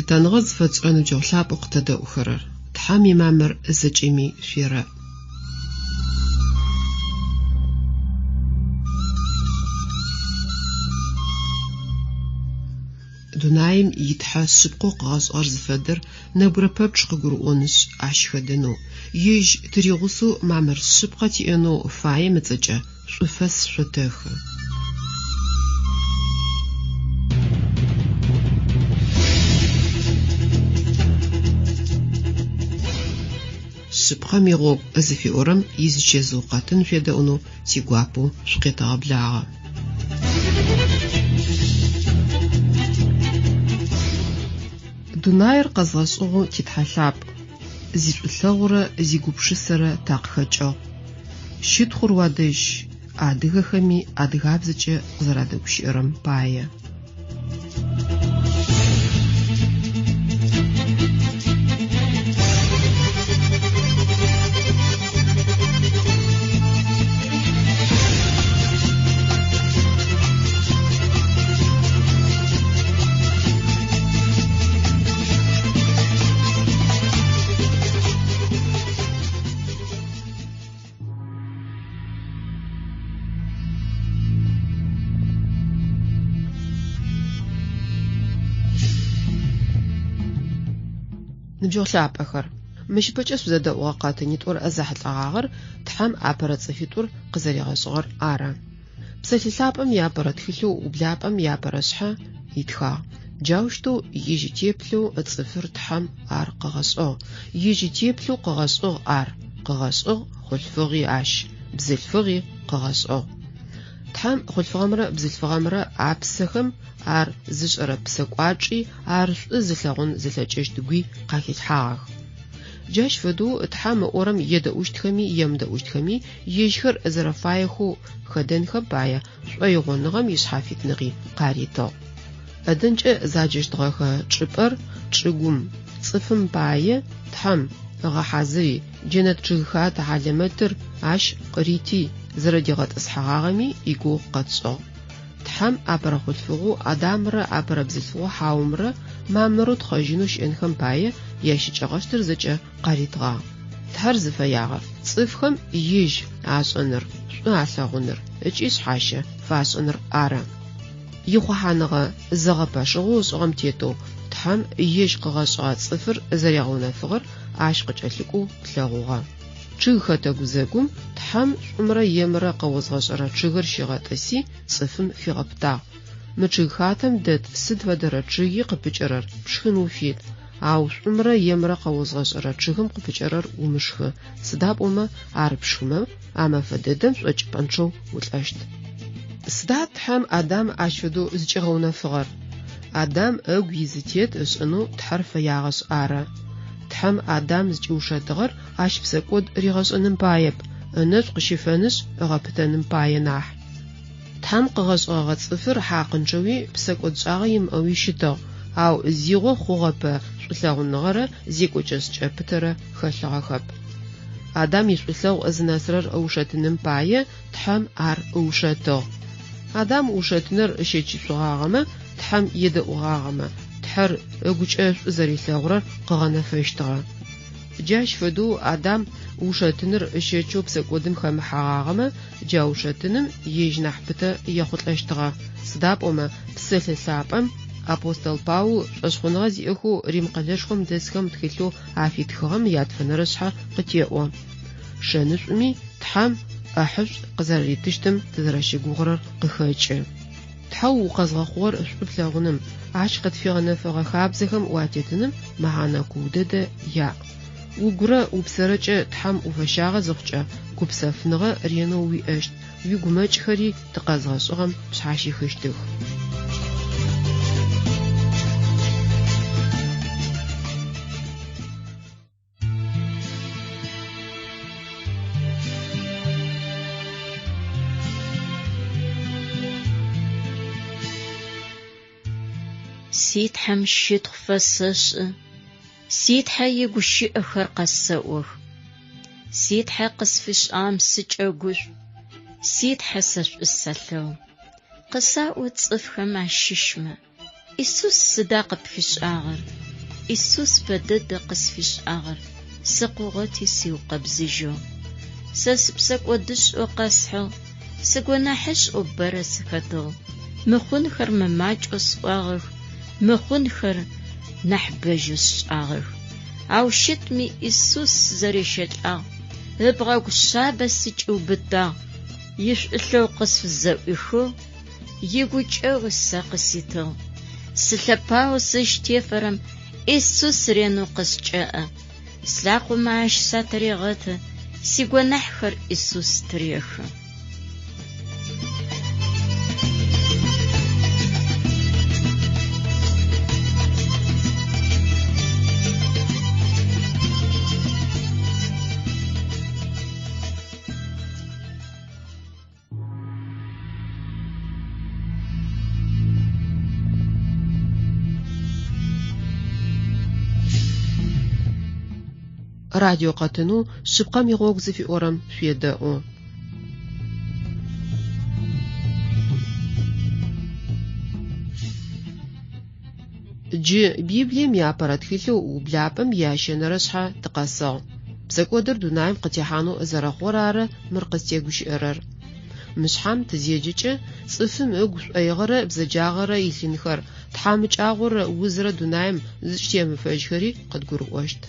лъытаныгъэ зыфэцӏэну джэулъапӏэу къытэдэӏухэрэр. Тхьам имамэр зэкӏэми шъуерэ. Дунаим итхьэ шъыпкъэу къыгъэшӏэгъэр зыфэдэр нэбгырэ пэпчъ къыгурыӏонышъ ащхэдэнэу. Ежь тыригъусэу мамэр шъыпкъэ тиӏэнэу фаем ыцӏэкӏэ шъуфэс шъотэхы. Шъыпкъэм игъогу зыфиӏорэм изычезыукъэтын федэӏунэу тигуапэу шъукъетэгъэблагъэ. Дунаир къэзгъэшӏыгъэу титхьэлъапӏ. Зишӏулъэгъурэ зигупшысэрэ такъхэкӏыгъ. Щытхъур уадэжь адыгэхэми адыгабзэкӏэ къызэрадэгущыӏэрэм пае. Ныбджэгъулъапӏэхэр. Мыщыпэкӏэ шъузэдэӏугъэ къатынитӏур зэхьылӏэгъагъэр тхьэм апэрэ цӏыфитӏур къызэригъэшӏыгъэр ары. Псэлъылъапӏэм япэрэ тхылъэу ублапӏэм япэрэ шъхьэ итхагъ. Джаущтэу ижьытеплъэу цӏыфыр тхьэм ар къыгъэшӏыгъ. Ижьытеплъэу къыгъэшӏыгъ ар. Къыгъэшӏыгъ хъулъфыгъи ащ. Бзылъфыгъи къыгъэшӏыгъ. Тхьэм хъулъфыгъэмрэ бзылъфыгъэмрэ апсэхэм ар зышӏэрэ псэкӏуачӏи ар шӏу зылъэгъун зылъэкӏэщтыгуи къахилъхьагъэх. Джащ фэдэу тхьэм ыӏорэм едэӏущтхэми емыдэӏущтхэми ежьхэр зэрэфаехэу хэдэнхэм пае шӏоигъоныгъэм ишъхьафитныгъи къаритыгъ. Ӏэдэнкӏэ заджэщтыгъэхэ чӏыпӏэр чӏыгум цӏыфым пае тхьэм ыгъэхьазыри джэнэт чъыгыхат хьалэмэтыр ащ къырити зэрэдигъэтӏысхьагъагъэми игугъу къэтшӏыгъ. Тхьэм апэрэ хъулъфыгъэу Адамрэ апэрэ бзылъфыгъэу Хьаумрэ мамэрэу тхъэжьынэу щыӏэнхэм пае ящыкӏэгъэщтыр зэкӏэ къаритыгъагъ. Тхьэр зыфэягъэр цӏыфхэм ижь ашӏэныр, шӏу алъэгъуныр ыкӏи шъхьащэ фашӏэныр ары. Ихъухьаныгъэ зэгъэпэщыгъэу ышӏыгъэм тетэу тхьэм ижь къыгъэшӏыгъэ цӏыфыр зэрегъэунэфыгъэр ащ къыкӏэлъыкӏоу плъэгъугъэ. Чъыг хэтэгу зэгум тхьэм шӏумрэ емрэ къэузгъэшӏэрэ чъыгыр щигъэтӏыси цӏыфым фигъэптагъ. Мы чъыг хатэм дэт сыд фэдэрэ чъыги къыпыкӏэрэр пшхын уфит. Ау шӏумрэ емрэ къэузгъэшӏэрэ чъыгым къыпыкӏэрэр умышхы. Сыда пӏомэ ар пшхымэ амэфэ дэдэм шӏокӏыпӏэнчъэу улӏэщт. Сыда тхьэм Адам ащ фэдэу зыкӏэгъэунэфыгъэр? Адам эгу изытет ышӏэнэу тхьэр фэягъэшӏ ары. Тхьэм Адам зыкӏыушэтыгъэр ащ псэкӏод ригъэшӏэным паеп, ынэшӏу къыщыфэнышъ ыгъэпытэным пае нахь. Тхьэм къыгъэшӏыгъэ цӏыфыр хьакъынчъэуи псэкӏод шӏагъэ имыӏэуи щытыгъ. Ау зигъо хъугъэпэ шӏулъэгъуныгъэрэ зекӏокӏэ пытэрэ хэлъыгъэхэп. Адам ишӏулъэгъу зынэсырэр ыушэтыным пае тхьэм ар ыушэтыгъ. Адам ушэтыныр щэкӏишъугъагъэмэ тхьэм едэӏугъагъэмэ тхьэр ыгукӏэ шӏу зэрилъэгъурэр къыгъэнэфэщтыгъэ. Джащ фэдэу Адам ушэтыныр щэчъэу псэкӏодым хэмыхьагъагъэмэ джаушэтыным ежь нахь пытэ ехъулӏэщтыгъэ. Сыда пӏомэ псэлъылъапӏэм апостол Паул шӏошхъоныгъэ зиӏэхэу Рим къэлэшхом дэсхэм тхылъэу афитхыгъэм ятфэнэрэ шъхьэ къытеӏо. Шэнышӏуми тхьэм ӏыхьышӏу къызэрыритыщтым тызэрэщыгугъэрэр къыхэкӏы. Тхьэу укъэзгъэхъугъэр шӏу плъэгъуным ащ къытфигъэнэфыгъэ хабзэхэм уатетыным мэхьанэ куудыдэ яӏ. Угурэ упсэрэкӏэ тхьэм уфэщагъэ зыхъукӏэ гупсэфыныгъэ ренэу уиӏэщт. Уигумэкӏхэри тыкъэзгъэшӏыгъэм пшъхьащихыщтых. Ситхьэм щытхъу фэсэшӏы. Ситхьэ игущыӏэхэр къэсэӏох. Ситхьэ къысфышӏам сыкӏэгушӏу. Ситхьэ сэшӏусэлъэгъу. Къысаӏо цӏыфхэм ащыщмэ. Исус сыда къыпфишӏагъэр? Иисус бэдэдэ къысфишӏагъэр, сыкъугъэти сиукъэбзыжьо. Сэ сыпсэкӏодышӏо къэсхьыгъ, сыгуанахьышӏо бэрэ сыхэтыгъ. Мыхъунхэр мымакӏэу сӏуагъэх, мыхъунхэр нахь бэжьэу сшӏагъэх. Ау щытми Иисус зэрещэлӏагъ, ыбгъэгу шъабэ сыкӏиубытагъ, ишӏулъэу къысфызэӏуихыгъ, игукӏэу сэ къыситыгъ. Сылъэпауэ сыщтефэрэм Иисус ренэу къыскӏэӏэ. Слъакъумэ ащ сатырегъэты, сигуанахьхэр Иисус тырехы. Радио къэтыну шъыпкъэм игъогу зыфиӏорэм шъуедэӏу. Джы Библием иапэрэ тхылъэу ублапӏэм ящэнэрэ шъхьэ тыкъэсыгъ. Псэкӏодыр дунаим къытехьанэу зэрэхъор ары мыр къыстегущыӏэрэр. Мышъхьам тызеджэкӏэ цӏыфым ыгу шӏоигъэрэ бзэджагъэрэ илъынхэр, тхьамыкӏагъорэ узрэ дунаим зыщтемыфэжьхэри къыдгурыӏощт.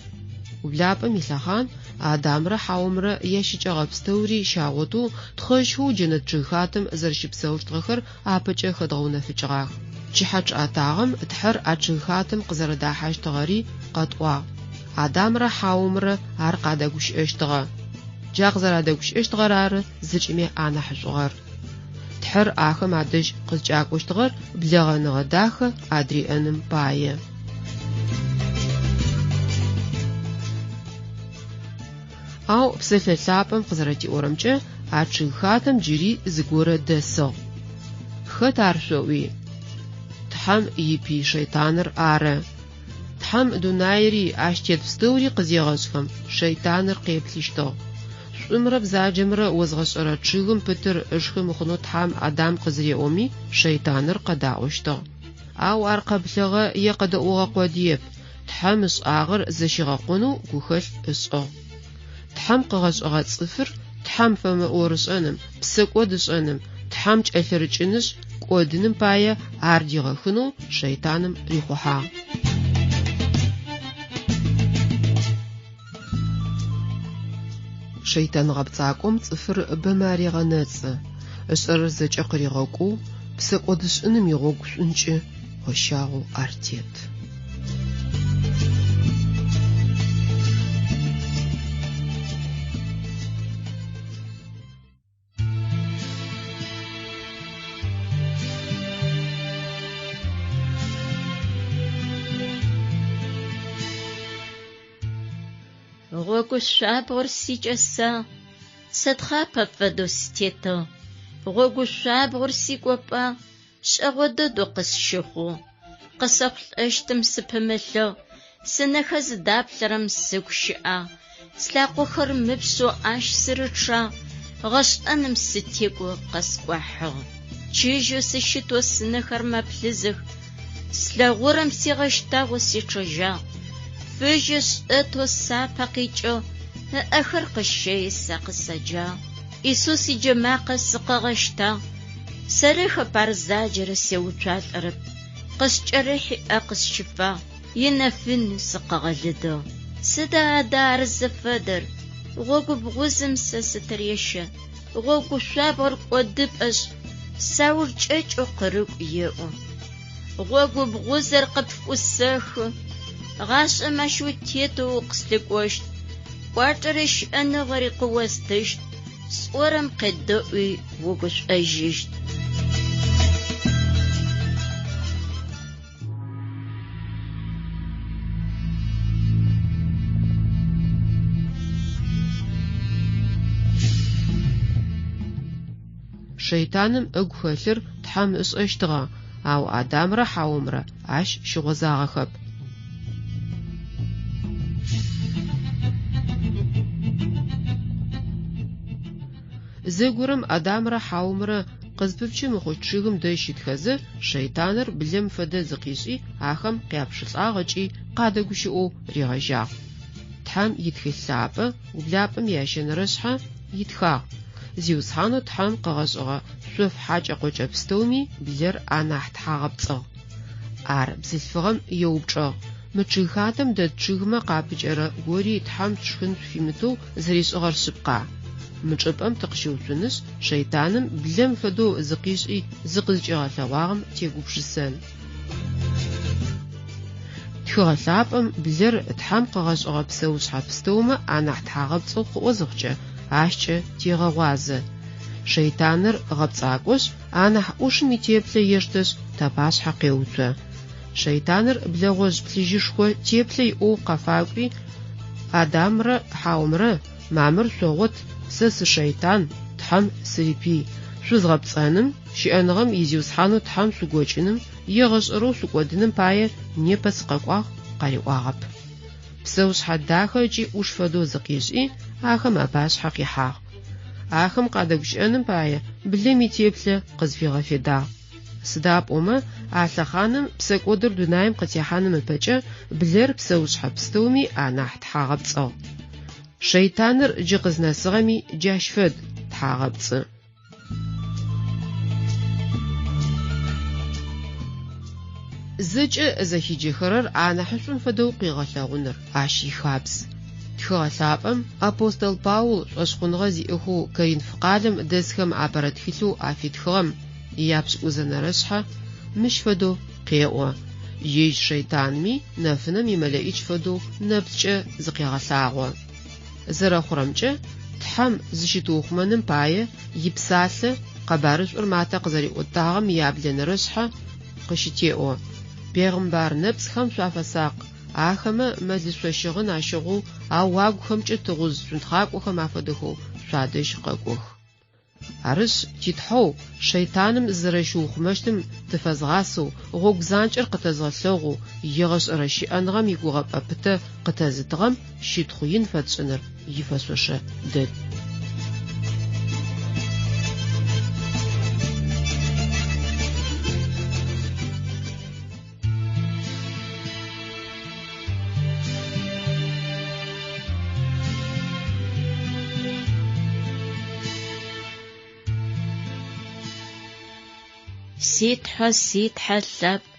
Ублапӏэм илъэхъан Адамрэ Хьаумрэ ящыкӏэ гъэпстэури щагъотэу тхъэжьхэу джэнэт чъыгхатэм зэрэщыпсэуштыгъэхэр апэкӏэ хэдгъэунэфыкӏыгъэх. Кӏыхьэ чъыӏэтагъэм тхьэр а чъыгхатэм къызэрэдахьэщтыгъэри къэтӏуагъ. Адамрэ Хьаумрэ ар къадэгущыӏэщтыгъэ. Джа къызэрадэгущыӏэщтыгъэр ары зыкӏыми анахьышӏугъэр. Тхьэр ахэм адэжь къызкӏакӏощтыгъэр блэгъэныгъэ дахэ адриӏэным пае. Ау псэлъэ лъапӏэм къызэрэтиӏорэмкӏэ а чъыгхатэм джыри зыгорэ дэсыгъ. Хэт ар шъоӏуи? Тхьэм ипи шэйтаныр ары. Тхьэм дунаири ащ тет пстэури къызегъэшӏхэм шэйтаныр къеплъыщтыгъ. Шӏумрэ бзаджэмрэ озгъэшӏэрэ чъыгым пытыр ышхы мыхъунэу Тхьэм Адам къызыреӏоми шэйтаныр къэдаӏощтыгъ. Ау ар къэплъэгъэ е къэдэӏугъэ къодыеп. Тхьэм ышӏагъэр зэщигъэкъонэу гухэлъ ышӏыгъ. Тхьэм къыгъэшӏэгъэ цӏыфыр Тхьэм фэмыӏорышӏэным, псэкӏодышӏэным, Тхьэм кӏэлъырыкӏыныш кӏодыным пае ар дигъэхынэу шэйтаным рихъухьагъ. Шэйтан гъэпцӏакӏом цӏыфыр бэмэ арегъэнэцӏы, ышӏэрэр зэкӏэ къыригъэкӏоу псэкӏодышӏыным игъогу шӏункӏы гъощагъоу ар тет. Гъогу шъуабгъэр сикӏэса, сэтхъапэ фэдэу сытетыгъ. Гъогу шъуабгъэр сикӏопӏа, шӏэгъо дэдэу къысщыхъугъ. Къысэхъулӏэщтым сыпымылъыгъ, сынэхэ зыдаплъэрэм сыгу щыӏагъ. Слъакъохэр мыпшъэу ащ сырычъагъ, гъэшӏэным сытекӏо къэскӏуахьыгъ. Чыжьэу сыщытэу сынэхэр мэплъызых, слъэгъурэм сигъэщтагъо сичъэжьагъ. Фыжьы шӏэтэу сапэ къикӏыгъ, ыӏэхэр къыщэи сэ къысэджагъ. Иисус иджы макъэ сыкъэгъэщтагъ, сэры хэпар заджэрэ сеуцуалӏэрэп. Къыскӏэрыхьыӏэ къысщыфагъ, инэфын сыкъэгъэлыдыгъ. Сыда адэ ар зыфэдэр? Гъогу бгъузым сэ сытырешэ, гъогу шъуабгъэр кӏодыпӏэшъ, саур кӏэкӏэу къырыгу еӏо. Гъогу бгъузэр къыпфӏусэхы, гъашӏэм ащ утетэу къыслъыкӏощт. Кӏуачӏэрэ щыӏэныгъэри къыостыщт, сӏорэм къедэӏуи угушӏэжьыщт. Шэйтаным ыгу хэлъыр Тхьэм ышӏэщтыгъэ, ау Адамрэ Хьаумрэ ащ щыгъозагъэхэп. Зэгорэм Адамрэ Хьаумрэ къызпыпчы мыхъу чъыгым дэжь щытхэзы, шэйтаныр блым фэдэ зыкъишӏи ахэм къяпшылӏагъ ыкӏи къадэгущыӏоу ригъэжьагъ. Тхьам итхылъапӏэ ублапӏэм ящэнэрэшъхьэ итхагъ. Зиусхьанэу тхьам къыгъэшӏыгъэ шъоф хьакӏэ къокӏэ пстэуми блэр анахь тхьагъэпцӏыгъ. Ар бзылъфыгъэм еупчӏыгъ. Мы чъыгхатэм дэт чъыгмэ къапыкӏэрэ гори тхьам тшхын шъуимытэу зэришӏыгъэр шъыпкъа? Мы чӏыпӏэм тыкъыщыуцунышъ шэйтаным блэм фэдэу зыкъишӏи зыкъызкӏигъэлъэгъуагъэм тегупшысэн. Тхыгъэ лъапӏэм блэр тхьам къыгъэшӏыгъэ псэушъхьэ пстэумэ анахь тхьагъэпцӏыгъ хъуӏо зыхъукӏэ, ащкӏэ тегъэгъуазэ. Шэйтаныр гъэпцӏакӏош анахь ӏушым итеплъэ ештэшъ тэпашъхьэ къеуцо. Шэйтаныр блэгъожъ плъыжьышхо теплъэ иӏоу къэфакӏуи Адамрэ Хьаумрэ мамыр шъогъот, сэ сышэйтан, тхьам сыпи, шъузгъэпцӏэным щыӏэныгъэм изиусхьанэу тхьам шъугокӏыным егъэшӏэрэу шъукӏодыным пае непэ сыкъэкӏуагъ, къариӏуагъэп. Псэушъхьэ дахэ ыкӏи ӏуш фэдэу зыкъишӏи ахэм апашъхьэ къихьагъ. Ахэм къадэгущыӏэным пае блэм итеплъэ къызфигъэфедагъ. Сыда пӏомэ а лъэхъаным псэкӏодыр дунаим къытехьаным ыпэкӏэ блэр псэушъхьэ пстэуми анахь тхьагъэпцӏыгъ. Шэйтаныр джы къызнэсыгъэми джащ фэд тхьагъэпцӏы. Зыкӏэ зэхиджэхэрэр анахьышӏум фэдэу къигъэлъэгъуныр ащ ихабз. Тхыгъэ лъапӏэм апостол Паул шӏошхъуныгъэ зиӏэхэу Коринф къалэм дэсхэм апэрэ тхылъэу афитхыгъэм япшӏ узэнэрэшъхьэ мыщ фэдэу къеӏо. Ежь шэйтанми нэфынэм имэлэӏикӏ фэдэу нэпскӏэ зыкъегъэлъагъо. Зэрэхъурэмкӏэ тхьам зыщытыухъумэным пае ипсалъэ къэбарышӏур матэ къызэриӏотагъэм яблэнэрэшъхьэ къыщытеӏо. Пегъымбар нэпсхэм шъуафэсакъ. Ахэмэ мэлышъощыгъын ащыгъу ау уагухэмкӏэ тыгъужъ шъунтхъакӏохэм афэдэхэу шъуадэжь къэкӏох. Арышъ титхьэу шэйтаным зэрэщыухъумэщтым тыфэзгъасэу гъогу занкӏэр къытэзгъэлъэгъу егъэшӏэрэ щыӏэныгъэм игугъэпӏэ пытэ къытэзытыгъэм щитхъу ин фэтшӏыныр ифэшъошэ дэд. Ситхьэ лъэпӏ,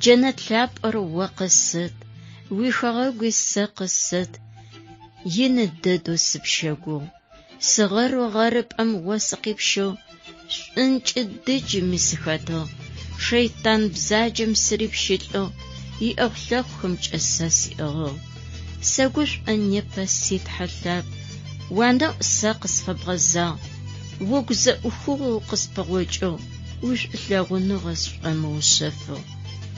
джэнэт лъапӏэр о къысыт, уихэгъэгуи сэ къысыт, ины дэдэу сыпщэгугъ. Сыгъэру гъэрыпӏэм о сыкъипщэу, шӏункӏы дыджми сыхэтыгъ. Шэйтан бзаджэм сырипщылӏэу, иӏэхъулъэхъухэмкӏэ сэ сиӏыгъыгъ. Сэгушӏо непэ ситхьэ лъэпӏ, уанэӏу сэ къысфэбгъэзагъ, уэгу зэӏухыгъэу къыспэгъокӏыгъ. ушӏулъэгъуныгъэ сшӏомыушъэфыгъ.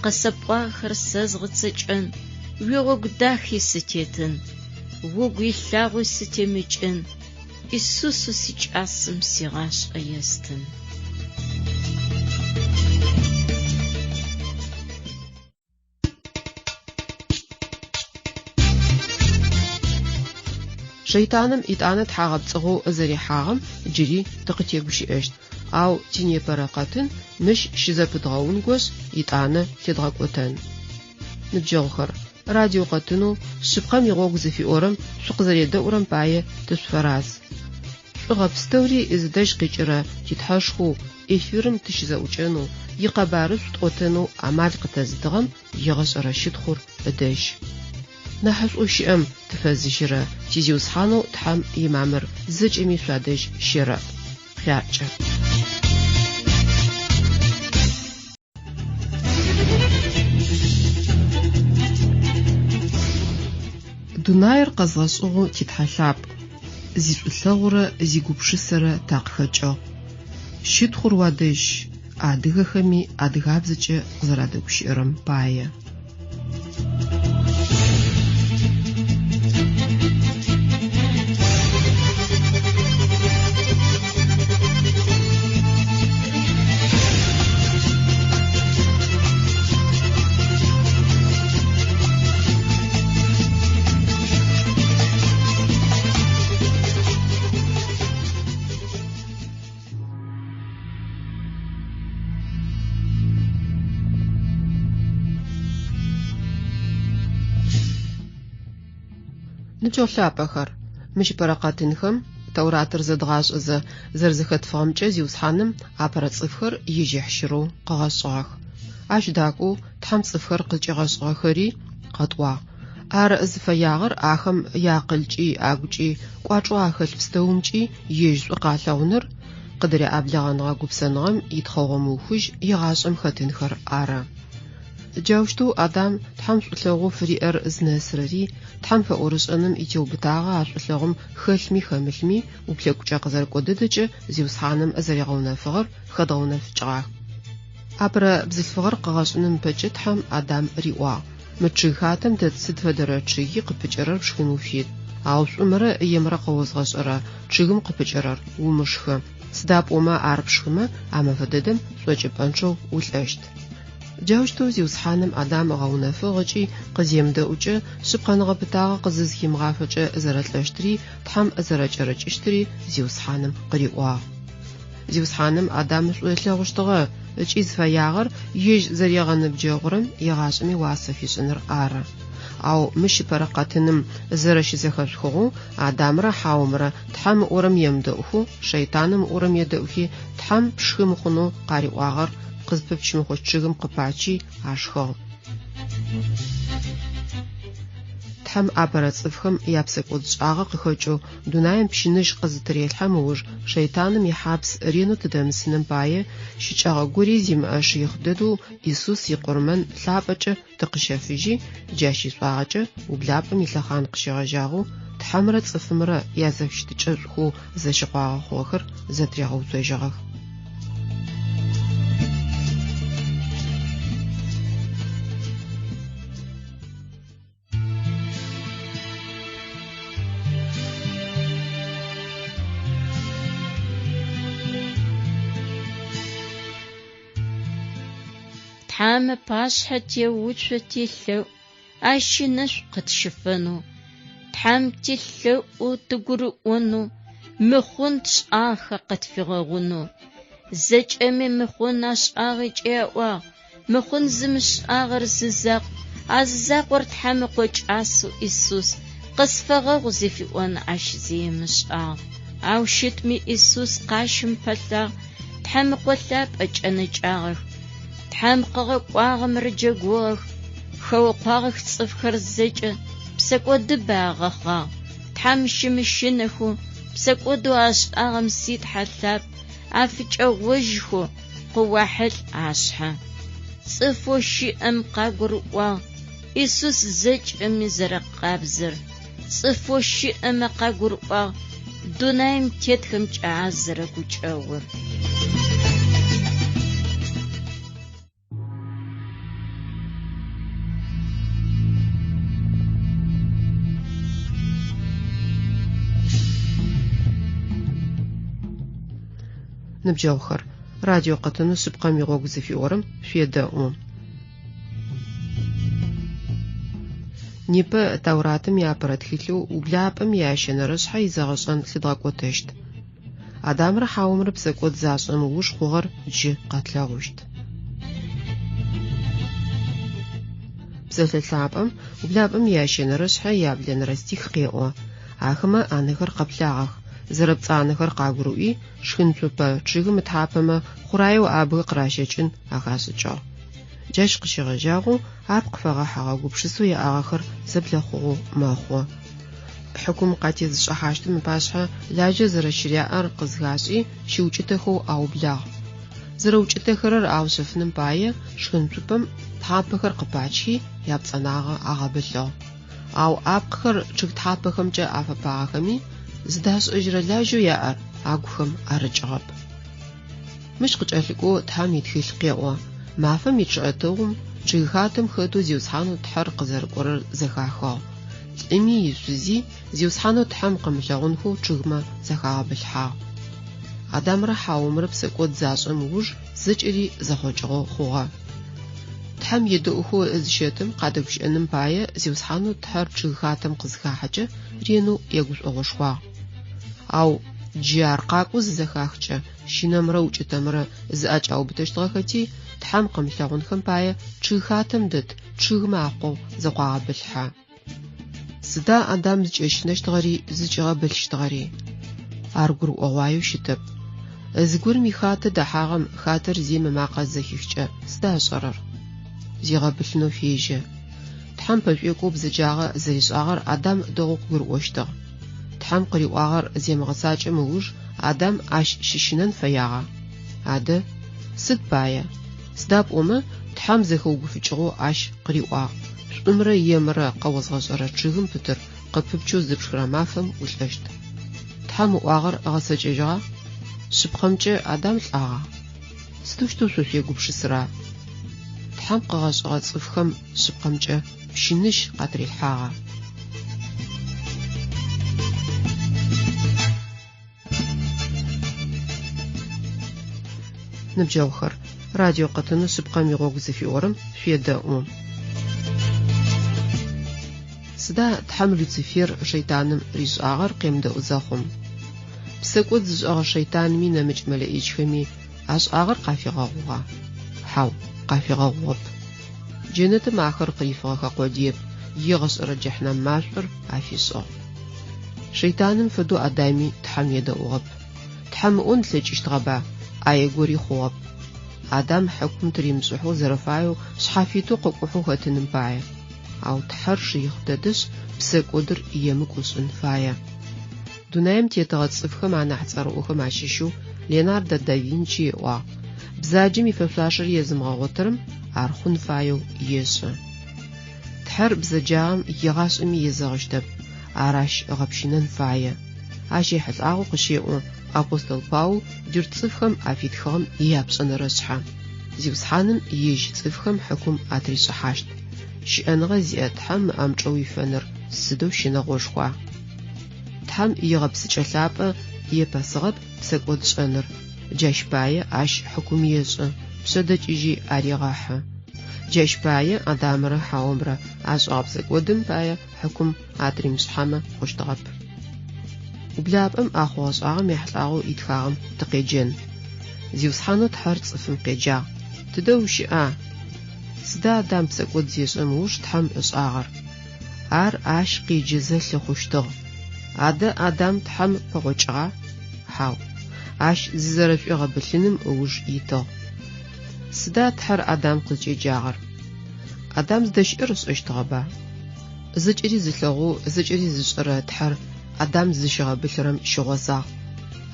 Къэсэпӏуагъэр сэ згъэцэкӏэн, уигъогу дахи сытетын, уэгу илъагъуи сытемыкӏын, Иисусу сикӏасым сигъашӏэ естын. Шэйтаным итӏанэ тхьагъэпцӏыгъэу зэрихьагъэм джыри тыкъытегущыӏэщт. Ау тинепэрэ къэтын мыщ щызэпыдгъэун гош итӏанэ тедгъэкӏотэн. Ныбджэгъухэр, радио къэтынэу шъыпкъэм игъогу зыфиӏорэм шъукъызэредэӏурэм пае тышъуфэраз. Шӏугъэпстэури зыдэжь къикӏырэ титхьэшху эфирым тыщызэӏукӏэнэу икъэбарышъу тӏотэнэу амал къытэзытыгъэм егъэшӏэрэ щытхъур ыдежь. Нахьышӏу щыӏэм тыфэзыщырэ тизиусхьанэу тхьам имамыр зэкӏэми шъуадэжь щерэӏ. Хъяркӏэ. Дунаир къэзгъэшӏыгъэу титхьэлъапӏ. Зишӏулъэгъурэ зигупшысэрэ такъхэкӏыгъ. Щытхъур уадэжь адыгэхэми адыгабзэкӏэ къызэрадэгущыӏэрэм пае. Ныбджэгъу мыщыпэрэ къэтынхэм Тауратыр зэдгъашӏэзэ зэрзэхэтфыгъэмкӏэ зиусхьаным апэрэ цӏыфхэр ижьыхьщырэу къыгъэшӏыгъэх. Ащ дэкӏоу тхьам цӏыфхэр къыкӏигъэшӏыгъэхэри къэтӏуагъ. Ар зыфэягъэр ахэм якъылкӏи агукӏи кӏуачӏэу ахэлъ пстэумкӏи ежьшӏу къалъэгъуныр къыдэреӏэблэгъэныгъэ гупсэныгъэм итхъэгъо мыухыжь игъашӏэм хэтынхэр ары. Джаущтэу Адам тхьам шӏулъэгъоу фыриӏэр знэсырэри тхьам хэӏорышӏэным итеубытагъэ ашӏулъэгъом хэлъми хэмылъми уплъэкӏукӏэ къызэрыкӏодэдэкӏэ зиусхьаным зэрегъэунэфыгъэр хэдгъэунэфыкӏыгъэх. Апэрэ бзылъфыгъэр къыгъэшӏыным пэкӏэ тхьам Адам риӏуагъ: мы чъыйхэтэм тэ сыд фэдэрэ чъыи къыпыкӏэрэр пшхын уфит, ау шӏумэрэ емрэ къыозгъэшӏэрэ чъыгым къыпыкӏэрэр умышхы. Сыда пӏомэ ар пшхымэ амэфэдэдэм шӏокӏыпӏэнчъэу улӏэщт. Джаущтэу зиусхьаным Адам ыгъэунэфыгъэкӏи къыземыдэӏукӏэ шъыпкъэныгъэ пытагъэ къызызхимыгъафэкӏэ зэрэлъэщтыри тхьам зэрэкӏэрэкӏыщтыри зиусхьаным къыриӏуагъ. Зиусхьаным Адам шӏулъэгъущтыгъэ ыкӏи зыфэягъэр ежь зэрегъэныбджэгъурэм игъашӏэми уасэ фишӏыныр ары. Ау мыщыпэрэ къэтыным зэрэщызэхэшъухыгъэу Адамрэ Хьаумрэ тхьам ыӏорэм емыдэӏуху, шэйтаным ыӏорэм едэӏухи тхьам пшхы мыхъунэу къариӏуагъэр къызпыпчмыхъо чъыгым къыпачи ашхыгъ. Тхьам апэрэ цӏыфхэм япсэкӏодышӏагъэ къыхэкӏэу дунаим пщыныжь къызытырелъхьэм ыуж шэйтаным ихьапс ренэу тыдэмысыным пае щыкӏэгъэ гури зимыӏэ шъих дэдэу Исус икъурмэн лъапӏэкӏэ тыкъыщэфыжьи джащишӏуагъэкӏэ ублапӏэм илъэхъан къыщегъэжьагъэу тхьамрэ цӏыфымрэ язэфыщтыкӏэ шӏухъоу зэщыгъуагъэ хъугъэхэр зэтрегъэуцожьыгъэх. Тхьам пашъхьэ теуцо телъэӏу ащынэшъу къытщыфэнэу, тхьам телъэӏу тыгурыӏонэу, мыхъун тшӏагъэ къытфигъэгъунэу, зэкӏэми мыхъун ашӏагъыкӏи аӏуагъ, мыхъун зымышӏагъэр зызакъу, а зызакъор тхьам ыкъокӏасэу Исус къысфэгъэгъу зыфиӏон ащ зимышӏагъ. Ау щытми Исус къащым пэлъагъ тхьам ыкъолъапӏэ кӏэнэкӏагъэх, тхьам къыгъэкӏуагъэ мырыджэгугъэх, хэукъуагъэх цӏыфхэр зэкӏэ псэкӏодыбэ агъэхъагъ, тхьам щымыщынэхэу псэкӏодэу ашӏагъэм ситхьэлъап, афыкӏэгъожьхэу къыуахьылӏ ашъхьэ. Цӏыфэу щыӏэм къагурыӏуагъ Исус зэкӏэми зэрэкъабзэр, цӏыфэу щыӏэмэ къагурыӏуагъ дунаим тетхэмкӏэ ар зэрэгукӏэгъор. Ныбджэгъухэр, радио къэтынэу шъыпкъэм игъогу зыфиӏорэм шъуедэӏу. Непэ Тауратым япэрэ тхылъэу ублапӏэм ящэнэрэ шъхьэ изэгъэшӏэн лъыдгъэкӏотэщт. Адамрэ Хьаумрэ псэкӏод зашӏэм ыуж хъугъэр джы къэтлъэгъущт. Псэлъэ-лъапӏэм ублапӏэм ящэнэрэ шъхьэ яблэнэрэ стих къеӏо. Ахэмэ ӏаныхэр къэплъагъэх, зэрэпцӏанэхэр къагурыӏуи шхын цупэ чъыгым ытхьапэмэ хъураеу абгы къыращэкӏын ахашӏыкӏыгъ. Джащ къыщегъэжьагъэу ар къыфэгъэхьагъэ гупшысэу яӏагъэхэр зэблэхъугъэу мэхъу. Хьукум къатезышӏэхьащтым ыпашъхьэ лажьэ зэрэщыряӏэр къызгашӏи щыукӏытэхэу аублагъ. Зэрэукӏытэхэрэр аушъэфыным пае шхын цупэм тхьапэхэр къыпачхи япцӏэнагъэ агъэбылъыгъ. Ау апкъхэр чъыг тхьапэхэмкӏэ афэпагъэхэми зыдашӏэжьырэ лажьэу яӏэр агухэм арыкӏыгъэп. Мыщ къыкӏэлъыкӏоу тхьам итхылъ къеӏо. Мафэм ичъыӏэтыгъум чъыгхэтэм хэтэу зиусхьанэу тхьэр къызэрыкӏорэр зэхахыгъ. Лӏыми ишъузи зиусхьанэу тхьэм къымылъэгъунхэу чъыгмэ зэхагъэбылъхьагъ. Адамрэ Хьаумрэ псэкӏод зашӏэм ыуж зэкӏэри зэхъокӏыгъэу хъугъэ. Тхьам едэӏухэу зыщэтым къадэгущыӏэным пае зиусхьанэу тхьэр чъыгхэтэм къызхахьэкӏэ ренэу егушӏогъошхуагъ. Ау джы ар къакӏоу зызэхахкӏэ щынэмрэ укӏытэмрэ зыӏэкӏаубытэщтыгъэхэти тхьам къымылъэгъунхэм пае чъыгхэтэм дэт чъыгмэ акъоу зэхъуагъэбылъхьэ. Сыда Адам зыкӏэщынэщтыгъэри зыкӏыгъэбылъыщтыгъэри. Ар гурыӏогъуаеу щытэп. Зыгур михатэ дахагъэм хатэр зимэ макъэ зэхихкӏэ сыда ашӏэрэр? Зигъэбылъынэу фежьэ. Тхьам пэшӏуекӏоу бзэджагъэ зэришӏагъэр Адам дэгъоу къыгурыӏощтыгъ. Тхьам къыриӏуагъэр земыгъэсакӏэм ыуж Адам ащ щыщынэн фэягъа? Адэ, сыд пае? Сыда пӏомэ Тхьам зэхэугуфыкӏыгъэу ащ къыриӏуагъ. Шӏумрэ емрэ къэозгъэшӏэрэ чъыгым пытыр къыпыпчэу зыпшхырэ мафэм ушӏэщт. Тхьам ыӏуагъэр ыгъэсэкӏэжьыгъа? Шъыпхъэмкӏэ Адам лӏагъа? Сыдэущтэу шъошъуегупшысыра? Тхьам къыгъэшӏыгъэ цӏыфхэм шъыпхъэмкӏэ пщыныжь къатрилъхьагъа? Ныбджэгъухэр, радио къэтыны шъыпкъэм игъогу зыфиӏорэм шъуедэӏу. Сыда Тхьам Люцифер шейтаным ришӏагъэр къемыдэӏузэ хъум? Псэкӏот зышӏэгъэ шейтанми нэмыкӏ мэлэӏикӏхэми ашӏагъэр къафигъэгъугъа? Хьау, къафигъэгъугъэп. Джэнэтым ахэр къыифыгъэхэ къодиеп, игъэшӏэрэ джахьнэм машӏор афишӏыгъ. Шейтаным фэдэу Адами Тхьам едэӏугъэп. Тхьам ыӏон тлъэкӏыщтыгъэба? Ае гори хъугъэп. Адам хьакум тыримышӏыхьэу зэрэфаеу шъхьафитӏу къыкӏухьэу хэтыным пае. Ау Тхьэр шыих дэдэжь псэкӏодыр емыкӏушӏын фае. Дунаем тетыгъэ цӏыфхэм анахь цӏэрыӏохэм ащыщэу Леонардо да Винчи ыӏуагъ. Бзаджэм ифэшъуашъэр езымгъэгъотырым ар хъун фаеу ешӏы. Тхьэр бзэджагъэм игъашӏэми езэгъыщтэп, аращ ыгъэпщынэн фае. Ащ ехьылӏагъэу къыщеӏо апостол Паул джыр цӏыфхэм афитхыгъэм иапшӏэнэрэ шъхьэ. Зиусхьаным ижь цӏыфхэм хьакум атришӏыхьащт. Щыӏэныгъэ зиӏэ Тхьам мыӏэмчӏэу ифэныр сыдэу щынэгъошхуа? Тхьам игъэпсыкӏэ лъапӏэ епэсыгъэп псэкӏот шӏэныр. Джащ пае ащ хьакум ешӏы, пшъэдэкӏыжьи аригъахьы. Джащ пае Адамрэ Хьаумрэ ашӏыгъэ псэкӏодым пае хьакум атримышъхьэмэ хъущтыгъэп. Ублапӏэм ахъугъэшӏагъэм ехьылӏагъэу итхагъэм тыкъеджэн. Зиусхьанэу Тхьэр цӏыфым къеджагъ. Тыдэ ущыӏа? Сыда Адам псэкӏот зешӏэм ыуж Тхьам ышӏагъэр? Ар ащ къеджэзэ лъэхъущтыгъ. Адэ Адам Тхьам пэгъокӏыгъа? Хьау, ащ зызэрэшъуигъэбылъыным ыуж итыгъ. Сыда Тхьэр Адам къызкӏеджагъэр? Адам здэщыӏэр ышӏэщтыгъэба? Зыкӏэри зылъэгъу, зыкӏэри зышӏэрэ Тхьэр Адам зыщыгъэбылъырэм щыгъозагъ.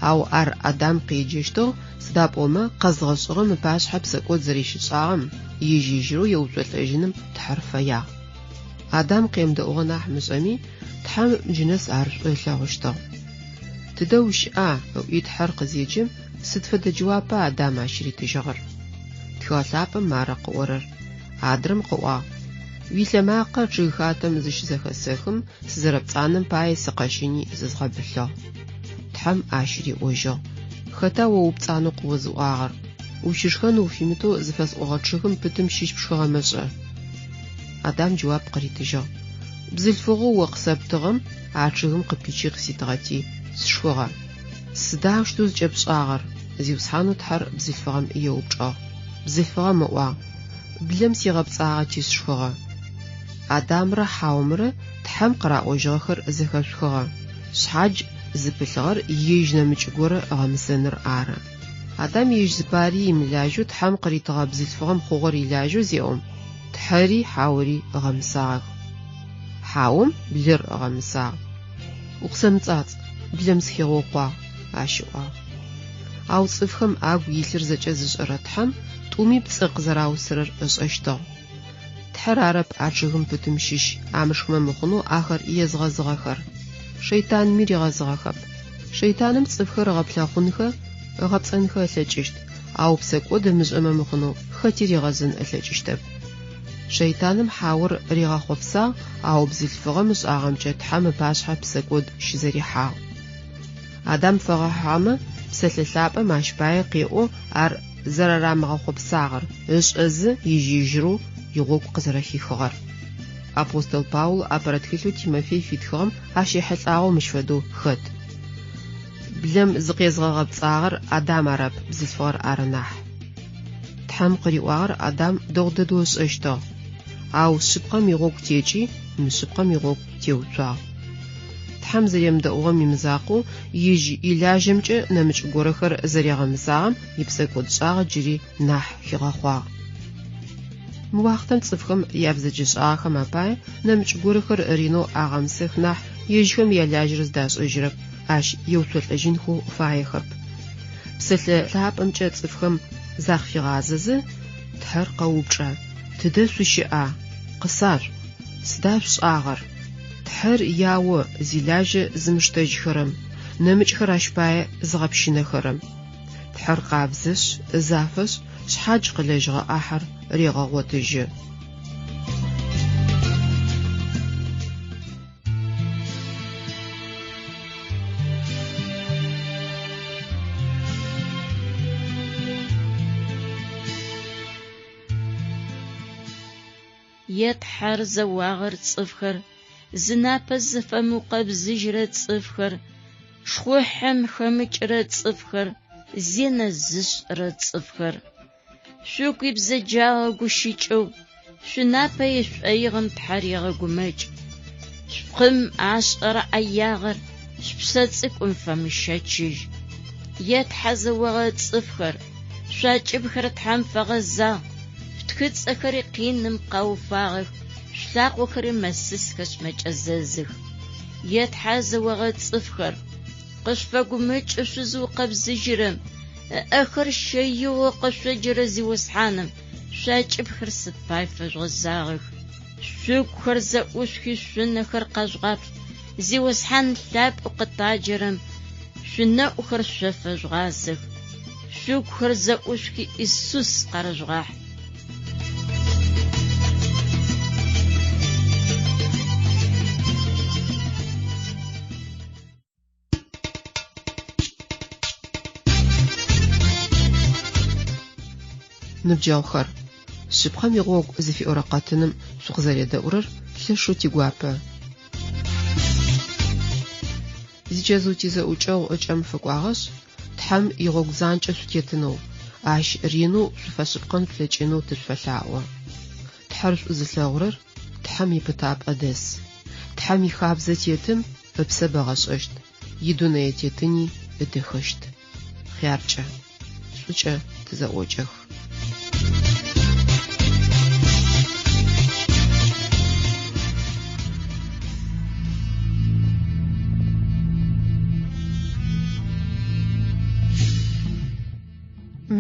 Ау ар Адам къеджэщтыгъ, сыда пӏомэ къэзгъэшӏыгъэм ыпашъхьэ псэкӏот зэрищыцӏагъэм ижьыжьырэу еуцӏолӏэжьыным Тхьэр фэягъ. Адам къемыдэӏугъэ нахь мышӏэми Тхьам джынэс ар шӏолъэгъущтыгъ. Тыдэ ущыӏа? Ыӏуи Тхьэр къызеджэм сыд фэдэ джэуапа Адам ащыритыжьыгъэр? Тхыгъэлъапӏэм мары къыӏорэр. Адрэм къыӏуагъ. Уилъэмакъэ чъыгхатэм зыщызэхэсэхым сызэрэпцӏанэм пае сыкъэщыни зызгъэбылъыгъ. Тхьам ащыриӏожьыгъ. Хэта о упцӏанэу къыозыӏуагъэр? Ущышхэн уфимытэу зыфэсӏогъэ чъыгым пытым щыщ пшхыгъэ мэшӏэ. Адам джэуап къыритыжьыгъ. Бзылъфыгъэу о къысэптыгъэм а чъыгым къыпичи къыситыгъэти сшхыгъэ. Сыдащтэу зыкӏэпшӏагъэр? Зиусхьанэу Тхьэр бзылъфыгъэм еупчӏыгъ. Бзылъфыгъэм ыӏуагъ. Блэм сигъэпцӏагъэти сшхыгъэ. Адамрэ Хьаумрэ Тхьэм къыраӏожьыгъэхэр зэхэшъухыгъэ. Шъхьадж зыпылъыгъэр ежь нэмыкӏ горэ ыгъэмысэныр ары. Адам ежь зыпари имылажьэу Тхьэм къыритыгъэ бзылъфыгъэм хъугъэр илажьэу зеӏом. Тхьэри Хьаури ыгъэмысагъэх. Хьаум блыр ыгъэмысагъ. Укъысэмыцӏацӏ, блэм сыхегъокъуагъ, ащыӏуагъ. Ау цӏыфхэм агу илъыр зэкӏэ зышӏэрэ Тхьэм тӏуми пцӏы къызэраусырэр ышӏэщтыгъ. Тхьэр арэп а чъыгым пытым щыщ амышхмэ мыхъунэу ахэр езгъэзыгъэхэр. Шейтанми ригъэзыгъэхэп. Шейтаным цӏыфхэр ыгъэплъэхъунхэ, ыгъэпцӏэнхэ ылъэкӏыщт, ау псэкӏод ымышӏэмэ мыхъунэу хэти ригъэзын ылъэкӏыщтэп. Шейтаным Хьаур ригъэхъопсагъ, ау бзылъфыгъэм ышӏагъэмкӏэ Тхьэм ыпашъхьэ псэкӏод щызэрихьагъ. Адам фэгъэхьагъэмэ псэлъэ-лъапӏэм ащ пае къеӏо ар зэрэрамыгъэхъопсагъэр, ышӏэзы ижьыжьырэу игъогу къызэрэхихыгъэр. Апостол Паул апэрэ тхылъэу Тимофей фитхыгъэм ащ ехьылӏагъэу мыщ фэдэу хэт. Блэм зыкъезгъэгъэпцӏагъэр Адам арэп, бзылъфыгъэр ары нахь. Тхьэм къыриӏуагъэр Адам дэгъу дэдэу ышӏэщтыгъ. أو شبقة ميغوك تيجي مشبقة ميغوك تيوتوا تحم زريم دقوغم يمزاقو يجي إلاجمج نمج غورخر زريغم زاغم يبسكو دشاغ جري نح خيغاخوا موقتن صفخم يابزجش آخم أباي نمج غورخر رينو آغم سخ نح يجخم يلاجرز داش أجرب أش يوتول أجنخو فايخب بسل لاب أمجد صفخم زاخ في غازز تحر قوبجا تدسو شئا قصار سدافش آغر تحر ياو زلاج زمشتاج خرم نمج خراش باي زغبشين خرم تحر قابزش زافش شحاج قلجغ آحر ريغا وتج يتحر زواغر تصفخر زنابة زفمو قبزجرة تصفخر شخوحم خمجرة تصفخر زينة زشرة تصفخر شوكي بزجاغ قشيجو شنابة يشعيغم تحريغ قمج شقم عشقر أياغر شبساتسك انفمشاتشيج يتحزواغر تصفخر شاجب خرطحام فغزا تكتس أخري قين مقاوفاغ شلاق وخري مسس كشمج أزازغ يتحاز وغد صفخر قشفا قمج أشزو قبز جرم أخر شيء وقشفا جرزي وسحانم شاجب خرست بايفج غزاغ شوك خرزا وشكي شن خر قشغاف زي وسحان لاب وقطع جرم شنا أخر شفج غازغ شوك خرزا وشكي إسوس قرجغاح نبجاوخر شبخم يغوك زفي أورقاتنم سوق زريدة أورر لشو تيغوابا زيجازو تيزا أوچاو أچام فقواغش تحم يغوك زانچا سوتيتنو عاش رينو سوفا شبقن فلچينو تشفلعوا تحرش أزلغورر تحم يبتاب أدس تحم يخابزة تيتم فبسبا غششت يدونا تيتني ادخشت خيارچا سوچا تزا أوچاخ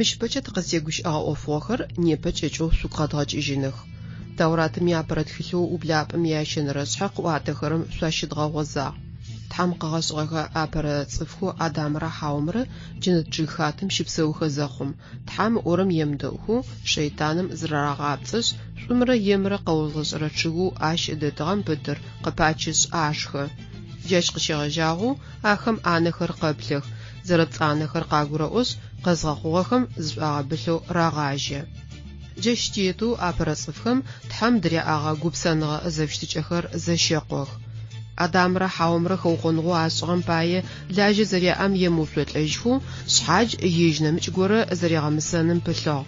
مش بچت قصيغوش أوفوخر نيبچچو سوقادغاچيجينخ دوراتم يابرتخلو وبلابم ياشن رشحق واتخرم سواشدغاوزا تام قغشغه ابرت صفخو ادمرا حاومر جنتجخاتم شبسوخ زخم تام اورم يمدوخو شيطانم زراغابصش سومر يمر قولغش رچغو اش ددغم بدر قپاچش اشخ جاشقشغاجاغو اخم انخر قبلخ زرطانخر قاغوراوس قزغخوغخم زبابلو راغاجه جشتيتو ابرصفخم تحم درياغا غوبسنغا زفشتچخر زشيقوخ ادمرا حاومرا خوخونغو اشغم باي لاجي زريام يموفلتلجخو شحاج يجنمچ غورا زريغامسنم بلو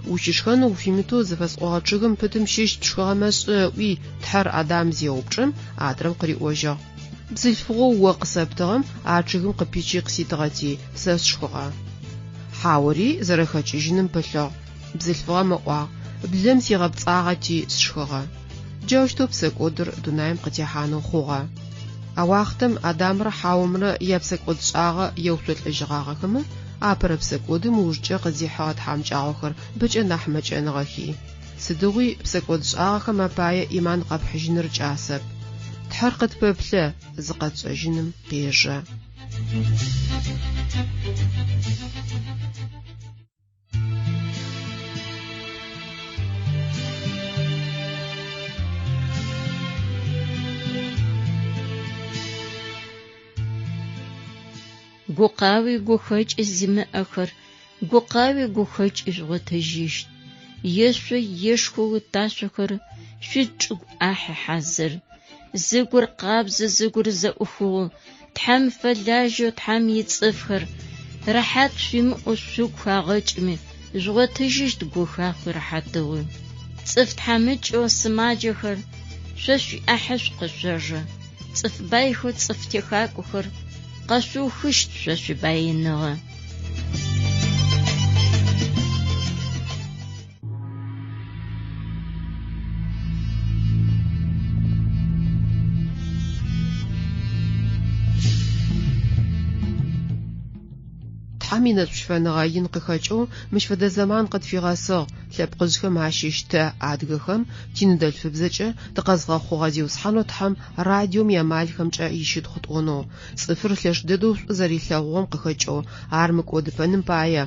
وشيشخن وفيمتو زفسقوغچغم پتم شيش تشخامس وي تحر ادم زيوبچم ادرم قريوجا بزلفغو وقسبتغم اشغم قبيچي قسيتغاتي سشخوغا حاوري زرخچيجنم بلو بزلفغا مقوا بلم سيغبصاغاتي سشخوغا جوشتو بسكودر دونايم قتيحانو خوغا اواختم ادمرا حاومرا يبسكودشاغا يوفلتلجغاغا ابر بسكودم وجچ قزيحات حامچاغخر بچ نحمچنغخي سدوغي بسكودشاغا مباي ايمان قبحجنر چاسب تحرقت ببله زقاتجنم قيجا غوقاوي غوخج زيما اخر غوقاوي غوخج ازغتجيش يسو يشخو تاشخر شجق اح حزر زغور قابز زغور زأخو تحم فلاجو تحم يتصفخر راحت فيم أسوق خاغجمي زغتجيش غوخاخ راحتو Цыф тхьамыкӏэу сымаджэхэр шъошъуи ӏахьышъу къышъожьэ. Цыф баихэ цыф техакӏохэр къэшъуухыщт шъошъуи баиныгъэ. Тхьаминэ шъуфэныгъэ ин къыхэкӏэу мыщ фэдэ зэман къытфигъэсыгъ лъэпкъыжъхэм ащыщтэ адыгэхэм тиныдэлъфыбзэкӏэ тыкъэзгъэхъугъэ зиусхьанэу Тхьам радиом ямалхэмкӏэ ищытхъутӏонэу цӏыфыр лъэш дэдэу зэрилъэгъугъом къыхэкӏэу ар мыкӏодыпэным пае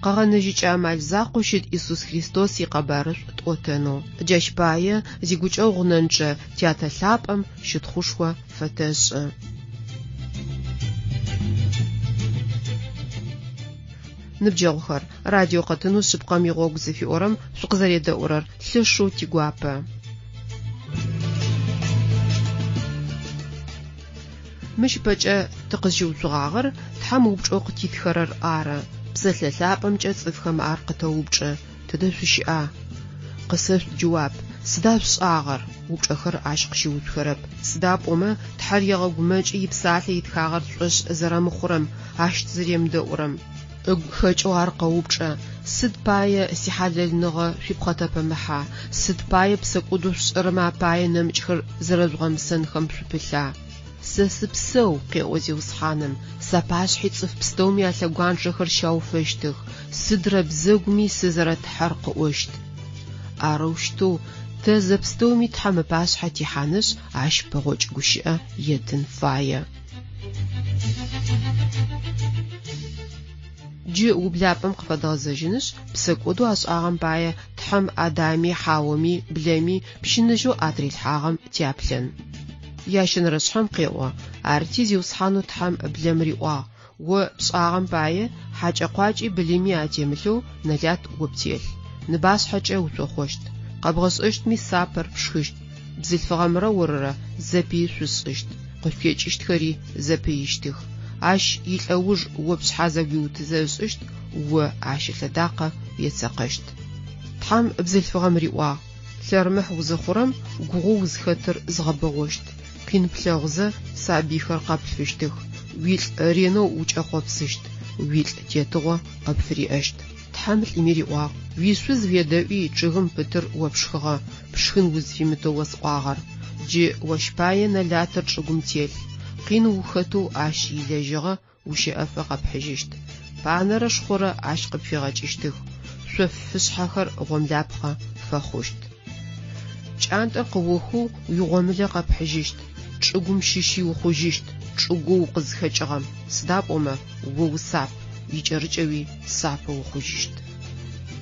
къэгъэнэжьыкӏэ амал закъоу щыт Иисус Христос икъэбарышӏу тӏотэнэу джащ пае зигукӏэ гъунэнкӏэ тятэлъапӏэм щытхъушхо фэтэшӏы. Ныбджэгъухэр радио къэтынэу шъыпкъэм игъогу зыфиӏорэм шъукъызэредэӏурэр лъэшэу тигуапэ. Мыщ пэкӏэ тыкъызжьыуцугъагъэр Тхьам упчӏэу къытитхэрэр ары. Псэлъэлъапӏэмкӏэ цӏыфхэм ар къытэупчӏы. Тыдэ шъущыӏа? Къысэшъу джэуап. Сыда шъушӏагъэр? Упчӏэхэр ащ къыщиутхэрэп. Сыда пӏомэ Тхьэр егъэгумэкӏи ипсалъэ итхагъэр шӏош зэрэмыхъурэм ащ зыремдэӏурэм. Ыгухэкӏэу ар къэупчӏэ. Сыд пае сихьалэлныгъэ шъуипхъэтэпэмыхьа? Сыд пае псэкӏодо шӏырэмэ апае нэмыкӏхэр зэрэжъугъэмысэнхэм шъупылъа? Сэ сыпсэу къеӏо зиусхьаным. Сапашъхьи цӏыф пстэуми ялъэгуанчъэхэр щауфэщтых. Сыдрэ бзэгуми сызэрэтхьэр къыӏощт. Арэущтэу тэ зэпстэуми Тхьам ыпашъхьэ тихьанышъ ащ пэгъокӏ гущыӏэ етын фае. Джы ублапӏэм къыфэдгъэзэжьынышъ псэкӏодо ашӏагъэм пае Тхьам Адами, Хьауэми, Блэми пщынэжьэу атрилъхьагъэм тяплъэн. Ящэнэрэ шъхьэм къеӏо. Арти зиусхьанэу Тхьам Блэм риӏуагъ. О пшӏагъэм пае хьакӏэ-къуакӏи Блыми атемылъэу Нэлат оптелъ. Ныбашъхьэкӏэ ушъохъощт. Къэбгъэшӏэщтми сапэр пшхыщт. Бзылъфыгъэмрэ орырэ зэпи шъусшӏыщт. Къышъуекӏыщтхэри зэпыищтых. Ащ илӏэуж о пшъхьэ зэгуиутызэшӏыщт, о ащылъэдакъэ ецэкъэщт. Тхьам бзылъфыгъэм риӏуагъ. Лъэрымыхь узыхъурэм гугъоу узхэтэр згъэбэгъощт. Къинплъэгъузэ сабийхэр къэпфыщтых. Уилӏ ренэу укӏэхъопсыщт. Уилӏ тетыгъо къэпфыриӏэщт. Тхьам лӏыми риӏуагъ. Уишъуз ведэӏуи чъыгым пытыр опшхыгъэ. Пшхын узфимытэу осӏуагъэр. Джы ощпае Нэлатыр чӏыгум телъ. Къин ухэтэу ащ илэжьыгъэ ущыӏэфэ къэпхьыжьыщт. Панэрэ шхъурэ ащ къыпфигъэкӏыщтых. Шъоф фышъхьэхэр гъомлапхъэ фэхъущт. Кӏантӏэ къыохэу уигъомылэ къэпхьыжьыщт. Чӏыгум щыщи ухъужьыщт. Чӏыгоу къызхэкӏыгъэм. Сыда пӏомэ о усап. Икӏэрыкӏэуи сапэ ухъужьыщт.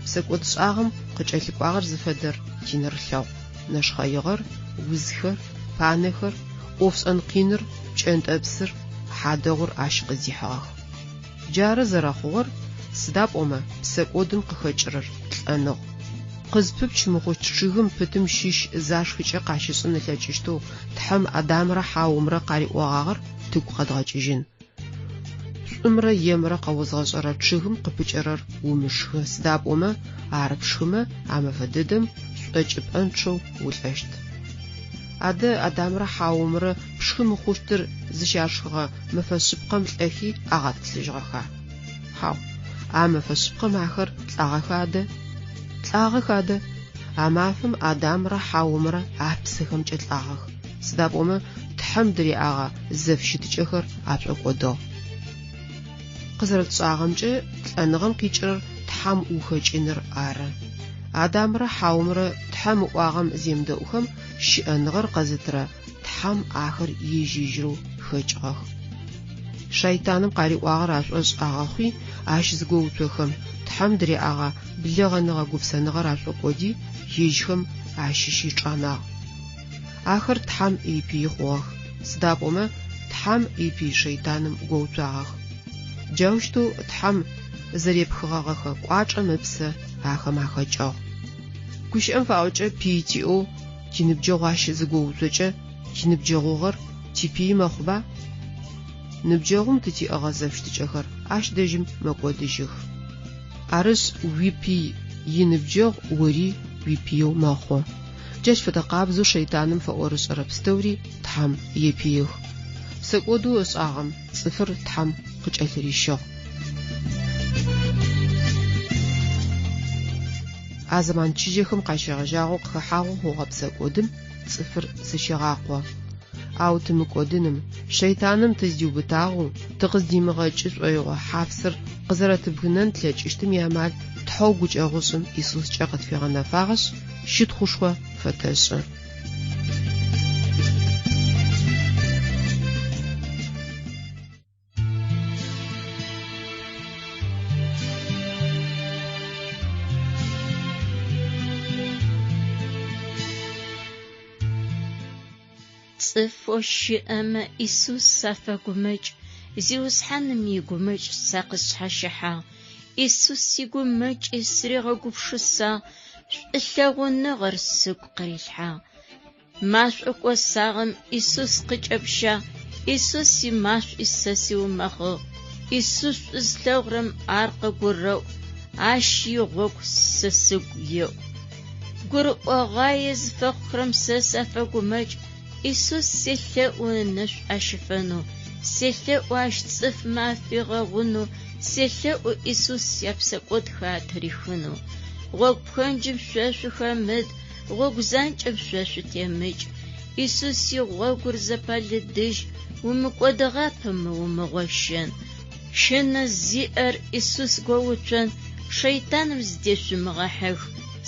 Псэкӏод шӏагъэм къыкӏэлъыкӏуагъэр зыфэдэр тинэрлъэгъу. Нэшхъэигъэр, узхэр, панэхэр, ӏофшӏэн къиныр, пкӏэнтӏэпсыр, хьадэгъур ащ къызихьыгъэх. Джары зэрэхъугъэр сыда пӏомэ псэкӏодым къыхэкӏырэр лӏэныгъ. Къызпыпч мыхъущт чъыгым пытым щыщ зашхыкӏэ къащышӏын ылъэкӏыщтэу Тхьам Адамрэ Хьауэмрэ къариӏуагъагъэр тыгу къэдгъэкӏыжьын. Шӏумрэ емрэ къэузгъэшӏэрэ чъыгым къыпыкӏэрэр умышхы. Сыда пӏомэ ар пшхымэ амэфэ дэдэм шӏокӏыпӏэнчъэу улӏэщт. Адэ Адамрэ Хьауэмрэ пшхы мыхъущтыр зыщашхыгъэ мэфэшъыпкъэм лӏэхи агъэтплъыжьыгъэха? Хьау, а мэфэшъыпкъэм ахэр лӏагъэха адэ? Лӏагъэх адэ. А мафэм Адамрэ Хьауэмрэ ар псыхэмкӏэ лӏагъэх. Сыда пӏомэ Тхьам дэриӏагъэ зэфщытыкӏэхэр ашӏокӏодыгъ. Къызэрэтшӏагъэмкӏэ лӏэныгъэм къикӏырэр Тхьам ухэкӏыныр ары. Адамрэ Хьауэмрэ Тхьам ыӏуагъэм земдэӏухэм щыӏэныгъэр къэзытырэ Тхьам ахэр ежьыжьырэу хэкӏыгъэх. Шайтаным къариӏуагъэр ашӏошӏагъэхъуи ащ зыгоуцохэм Тхьам дэриӏагъэ блэгъэныгъэ гупсэныгъэр ашӏокӏоди ежьхэм ащыщи чӏанагъ. Ахэр Тхьам ипи хъугъэх. Сыда пӏомэ Тхьам ипи шайтаным гоуцуагъэх. Джаущтэу Тхьам зэрепхыгъэгъэхэ кӏуачӏэм ыпсэ ахэм ахэкӏыгъ. Гущыӏэм фаӏокӏэ пиитиӏэу тиныбджэгъу ащ зыгоуцокӏэ тиныбджэгъугъэр типии мэхъуба? Ныбджэгъум тытиӏэгъэ зэфштыкӏэхэр ащ дэжьым мэкӏодыжьых. Арышъ уипи иныбджэгъу ори уипиеу мэхъо. Джащ фэдэ къабзэу шейтаным фэӏорышӏэрэ пстэури тхьам епиех. Псэкӏодэу ышӏагъэм цӏыфыр тхьам къыкӏэлъырищыгъ. А зэман чыжьэхэм къащегъэжьагъэу къыхэхьагъэу хъугъэ псэкӏодым цӏыфыр зыщегъакъо. Ау тымыкӏодыным, шейтаным тыздиубытагъэу, тыкъыздимыгъэкӏышӏоигъо хьафсыр къызэрэтыбгынэн тлъэкӏыщтым ямал тхьэу гукӏэгъушӏым Иисускӏэ къытфегъэнэфагъэшъ щытхъушхо фэтэшӏы. Цӏыфо щыӏэмэ Иисус сафэгумэкӏ, зиусхьаным игумэкӏ сакъысшъхьащыхьагъ. Иисус сигумэкӏ сыригъэгупшысагъ, шӏулъэгъуныгъэр сыгу къырилъхьагъ. Машӏо кӏосагъэм Иисус къыкӏэпщагъ, Иисус имашӏу сэ-сиумыгъыгъ. Иисус шӏузлъэгъурэм ар къыгурэӏу, ащ игъогу сэ сыгу еӏу. Гурыӏогъае зыфэхъухэм сэ сафэгумэкӏ, Иисус селъэӏунэшъ ащыфэнэу, селъэӏу ащ цӏыф мафигъэгъунэу, селъэӏу Иисус япсэкӏодхэ атырихынэу. Гъогу пхэнджым шъошъухэмыд, гъогу занкӏэм шъошъутемыкӏ. Иисус игъогур зэпэлыдыжь, умыкӏодыгъапэмэ умыгъощэн. Шэнэ зиӏэр Иисус гоуцон, шейтаным зыдешъумыгъэхьэх.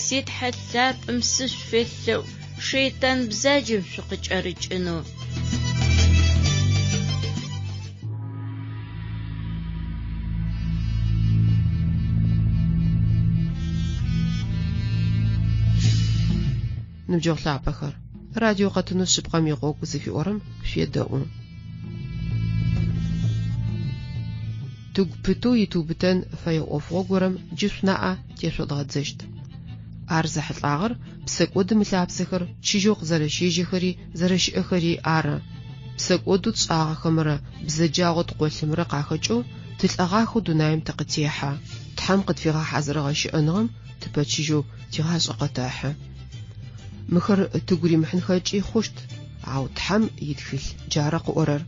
Ситхьэлъапӏэм сышъуфелъэӏу, шейтан бзаджэм шъукъыкӏэрыкӏынэу. Ныбджэгъу лъапӏэхэр, радио къэтынэу шъыпкъэм игъогу зыфиӏорэм шъуедэӏу. Тыгу пыту итубытэн фэе ӏофыгъо горэм джышъунаӏэ тешъодгъэдзэщт. Ар зэхьылӏагъэр псэкӏодым илъапсэхэр чыжьэу къызэрэщежьэхэри зэрэщыӏэхэри ары. Псэкӏодэу тшӏагъэхэмрэ бзэджагъо тыкъолъымрэ къахэкӏэу тылӏэгъахэу дунаим тыкъытехьэ. Тхьэм къытфигъэхьазырыгъэщыӏэныгъэм тыпэчыжьэу тигъашӏэ къэтахьы. Мыхэр тыгу римыхьынхэкӏи хъущт, ау тхьэм итхылъ джарэ къыӏорэр.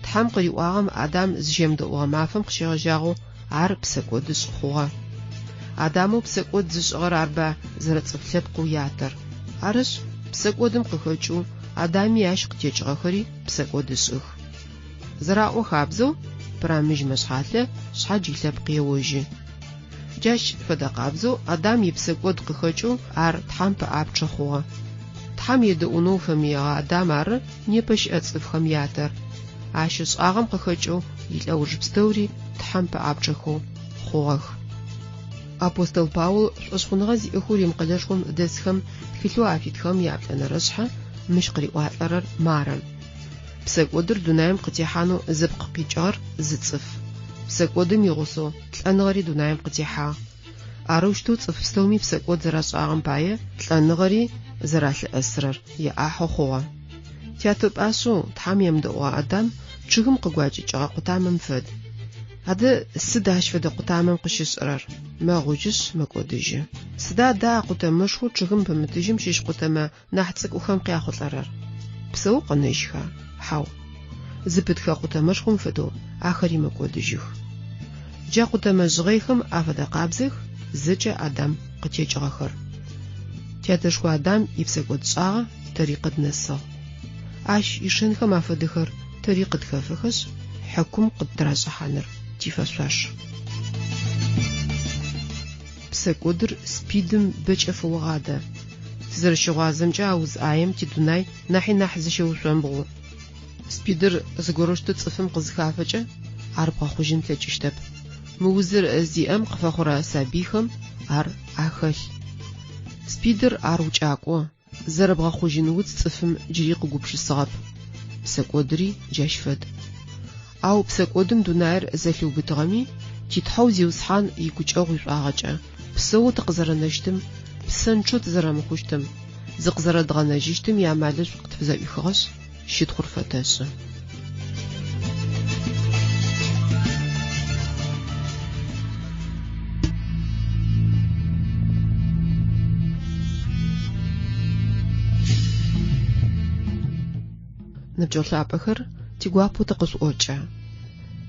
Тхьэм къыриӏуагъэм Адам зыжемыдэӏугъэ мафэм къыщегъэжьагъэу ар псэкӏодышӏ хъугъэ. Адамэу псэкӏод зышӏыгъэр арба зэрэцӏыф лъэпкъыу ятэр. Арышъ, псэкӏодым къыхэкӏыу Адами ащ къытекӏыгъэхэри псэкӏодышӏых. Зэраӏо хабзэу пырамыжь мэшъхьалъэ шъхьадж илъэпкъ еожьы. Джащ фэдэ къабзэу Адам ипсэкӏод къыхэкӏыу ар тхьэм пыӏапчъэ хъугъэ. Тхьэм едэӏунэу фэмыегъэ Адам ары непэ щыӏэ цӏыфхэм ятэр. Ащ ышӏагъэм къыхэкӏыу илӏэужь пстэури тхьэм пыӏапчъэхэу хъугъэх. Апостол Паул шӏушъхъуныгъэ зиӏэхэу Рим къэлэшхом дэсхэм тхылъэу афитхэм яплӏэнэрэ шъхьэ мыщ къыриӏуалӏэрэр мары. Псэкӏодыр дунаим къытехьанэу зэпкъ къикӏыгъэр зы цӏыф. Псэкӏодым игъусэу лӏэныгъэри дунаим къытехьагъ. Арэущтэу цӏыф пстэуми псэкӏод зэрашӏагъэм пае лӏэныгъэри зэралъыӏэсырэр еӏахьэ хъугъэ. Тятэпӏашъэу тхьэм емыдэӏугъэ Адам чъыгым къыгуакӏыкӏыгъэ къутамэм фэд. Адэ сыд ащ фэдэ къутамэм къыщышӏырэр? Мэгъужьыш мэкӏодыжьы. Сыда да къутэмышху чъыгым пымытыжьым щыщ къутэмэ нахь цӏыкӏухэм къяхъулӏэрэр? Псэу къэнэжьха? Хьау. Зыпытхэ къутэмышхум фэдэу ахэри мэкӏодыжьых. Джа къутэмэжьыгъэйхэм афэдэ къабзэх зэкӏэ Адам къытекӏыгъэхэр. Тятэшху Адам ипсэкӏод шӏагъэ тэри къыднэсыгъ. Ащ ишэнхэм афэдэхэр тэри къытхэфэхэшъ хьакум къыдтрашӏыхьаныр тифэшъуашъ. Псэкӏодыр спидым бэкӏэфыугъадэ. Тызэрэщыгъуазэмкӏэ аузыӏаем тидунай нахьи нахь зыщеушъомбгъу. Спидыр зыгорэщтэ цӏыфым къызыхафэкӏэ ар бгъэхъужьын плъэкӏыщтэп. Мы узыр зиӏэм къыфэхъурэ сабийхэм ар ахэлъ. Спидыр ар укӏакӏо, зэрэбгъэхъужьын уц цӏыфым джыри къыгупшысыгъэп. Псэкӏодыри джащ фэд. Ау псэкӏодым дунаир зэлъыубытыгъэми, титхьэу зиусхьан игукӏэгъу ишӏуагъэкӏэ. Псэу тыкъызэрэнэщтым, псэнчъэу тызэрэмыхъущтым, зыкъызэрэдгъэнэжьыщтым ямалышӏу къытфызэӏуихыгъэшъ щытхъур фэтэшъы. نبجولابخر تيغوابو تقصوچا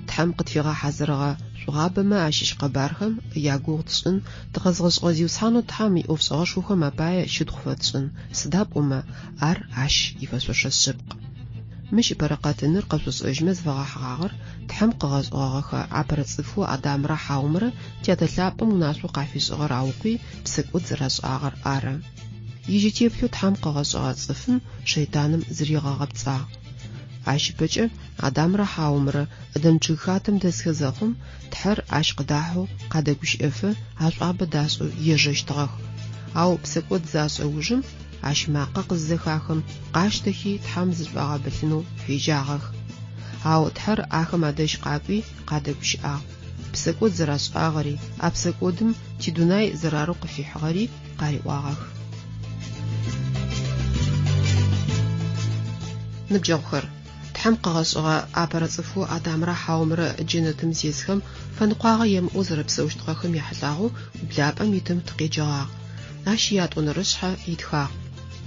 تحم قتفيغا حزرغا شغابما اشش قبارهم ياغوتسن تغزغزغزيو سانو تحمي اوفسغشوخه ماباي شدخفتسن سدابوما ار اش يفسوشسبق مش برقاتنر قصص اجمز فغاحغاغر تحم قغزغاغا عبرصفو ادامرا حاومره تياتلابم ناسو قافيسغر اوقي بسكوت زراسغاغر اره يجيتيبلو تحم قغزغا صفم شيطانم زريغاغبصا عاشبجه ادامرا حاومره ادمچخاتم دسخزغم تحر عشق داحو قادغوش افه عصاب داسو يجشتغ او بسكوت زاسوجم عشماقه قزخاخم قاشتخي تحم زفاغبلنو فيجاغخ او تحر اخم ادش قابي قادغوش ا بسكوت زراسغاري ابسكودم تيدوناي زرارو قفيحغري قاريواغخ نبجوخر تحم قغصغا ابرصفو ادامرا حاومره جنتم زيزخم فنقواغ يم اوزربسوشتغخم يحلاغو بلابم يتم تقيجغا اشيات ونرشحه يدخا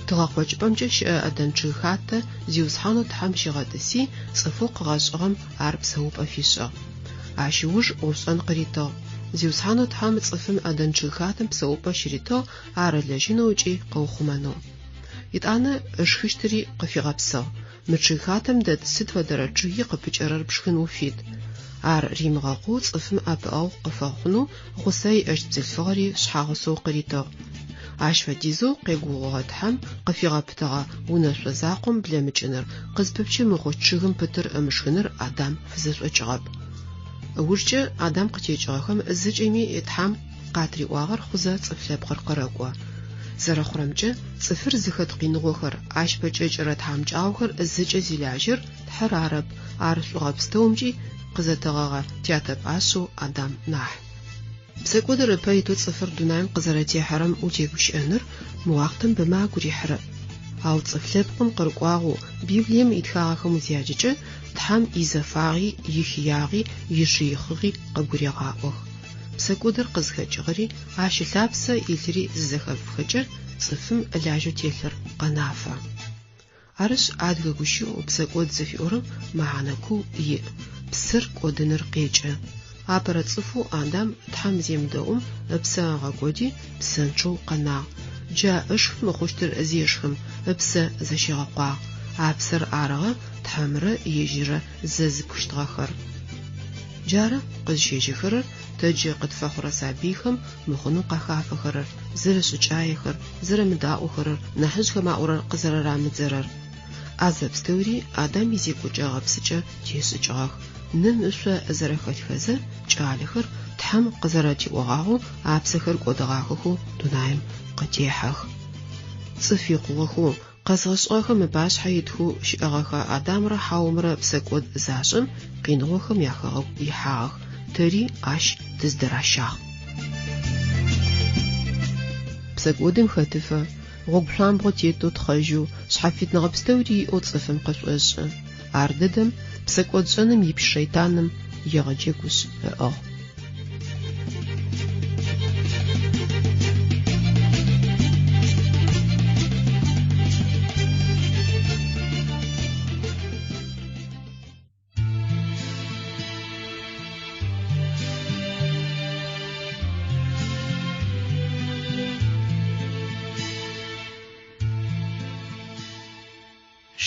تغاقوجبمجش ادمچخات زيوسحانو تحم شيغدسي صفو قغصغم اربسو بافيشا اشوج اوسن قريتو زيوسحانو تحم صفم ادمچخاتم بسو باشريتو ارلجينوجي قوخمانو يتانا اشخشتري قفيغبسا مچخاتم دد ست ودرجي قبچرر بشخنو فيد ار ريمغاقو صفم اباو قفاخنو غساي اشتزلفغري شحاغسو قريتو اشفديزو قيغوغاتحم قفيغبتغا ونشوزاقم بلمچنر قزببچي مغوچغم پتر امشخنر ادم فزسوچغب ورجه ادم قتيچغخم ازجيمي اتحم قاتري واغر خوزا صفلبقر قرقوا زرخرمجه صفر زخت قينغوخر اشبچچره تامچاوخر ازجه زيلاجر تحرارب ارسوغبستومجي قزتغا تياتب اسو ادم نح بسكودر بايتو صفر دونايم قزرتي حرم اوتيغوش انر مواقتم بما غوري حرب او صفلبقم قرقواغو بيبليم يتخاخم زياجچه تحم ايزفاغي يخياغي يشيخغي قغوريغاوخ بسكودر قزخچغري اشلابسه يلري زخفخچر صفم الاجو تيلر قنافه ارش ادغوشو بسكود زفيورم معناكو ي بسر قودنر قيچه ابرصفو ادم تحم زيمدوم بساغا قودي بسنچو قنا جا اشخ مخوشتر ازيشخم بس زشيغقوا ابسر ارغه تحمره يجيره ززكشتغخر جاره قزشيجخر تجي قد فخر سابيخم مخنو قخافخر زر سچايخر زر مداوخر نحج ما اور قزر رامزرر ازب ستوري ادم يزي قجا بسچ تيسچغ نمشو زرخت خزر چالخر تحم قزرتي وغاو ابسخر قدغاخو دونايم قتيحخ صفيقوخو قزغشخم باش حيدخو شغخا ادم را حومره بسكود زاشم قينغوخم يخغ يحاغ تري اش تزدراشاغ بسكودم خطفه غوبلام بروتيتو تخجو شحفيت نغبستوري او تصفم قشوش ارددم بسكود جنم يب شيطانم يغجيكوش اه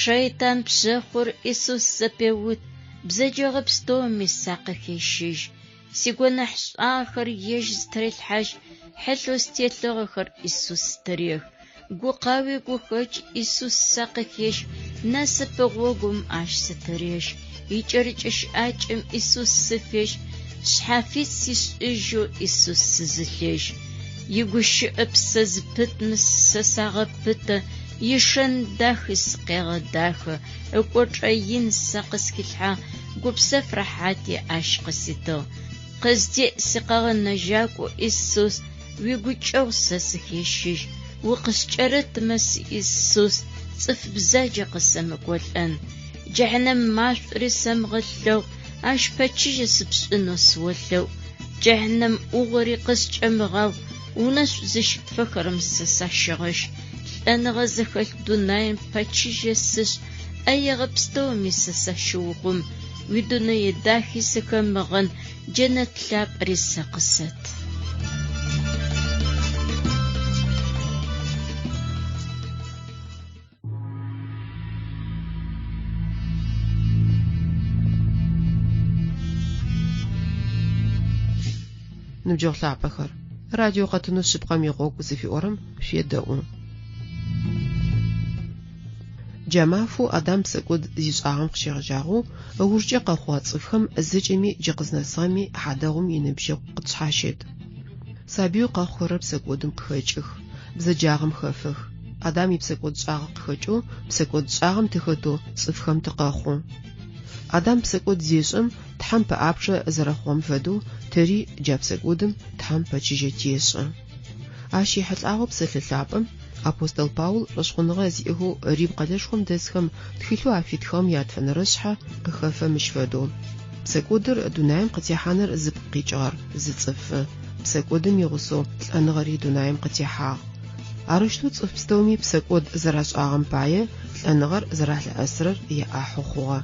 شيطان بشخور إيسوس زبيوت بزجغ بستومي الساقخيشيج سيقونا حش آخر يجز تريل حاج حلو استيتلغ آخر إيسوس تريغ قو قاوي قو خج إيسوس ساقخيش ناس بغوغم عش ستريج يجرجش آجم إيسوس سفيش شحافيت سيش إجو إيسوس سزليج يقوش أبسز بت مسساغ بت يشن داخس قيغ داخ اقوطعين ساقس كلحا قبسف رحاتي عشق ستو قزدي سقاغ النجاكو إسوس ويقوچو سسكيشيش وقسجرت مس إسوس صف بزاجة قسم قولن جهنم ماش رسم غلو عش باتشيج سبسنو سولو جهنم أغري قسجم غاو ونش زش فكر مسسا شغش أنا غزخل دونايم باتشيج سش أيغبستو ميسسا شوغم ويدنا يداخي سكمغن جنة لاب ريسا قصت نبجوغ لعبخر راديو قطنو سبقام يغوك وزفي أورم في الدقون جمافو أدام سكود زيشاهم خشيرجاغو ورجي قخوات صفهم الزجمي جقزنا سامي حداهم ينبجو قطشحاشيد سابيو قخورب سكودم قخيجخ بزجاغم خفخ أدام يبسكود شاغ قخيجو بسكود شاغم تخطو صفهم تقاخو أدام بسكود زيشم تحم بأبشا زرخوم فدو تري جاب سكودم تحم بچيجتيشم أشي حتلاغو بسلسلابم أبوستل باول رشخونغا زيهو ريب قدشخم دسخم تخيلو عفيتخم يادفنرشحة قخفة مشفدو بسكودر دونايم قتيحانر زبقيجار زتصف بسكودم يغسو تلانغري دونايم قتيحا عرشتو تصف بستومي بسكود زراش آغم باية تلانغر زراح لأسرر يأحو خوغا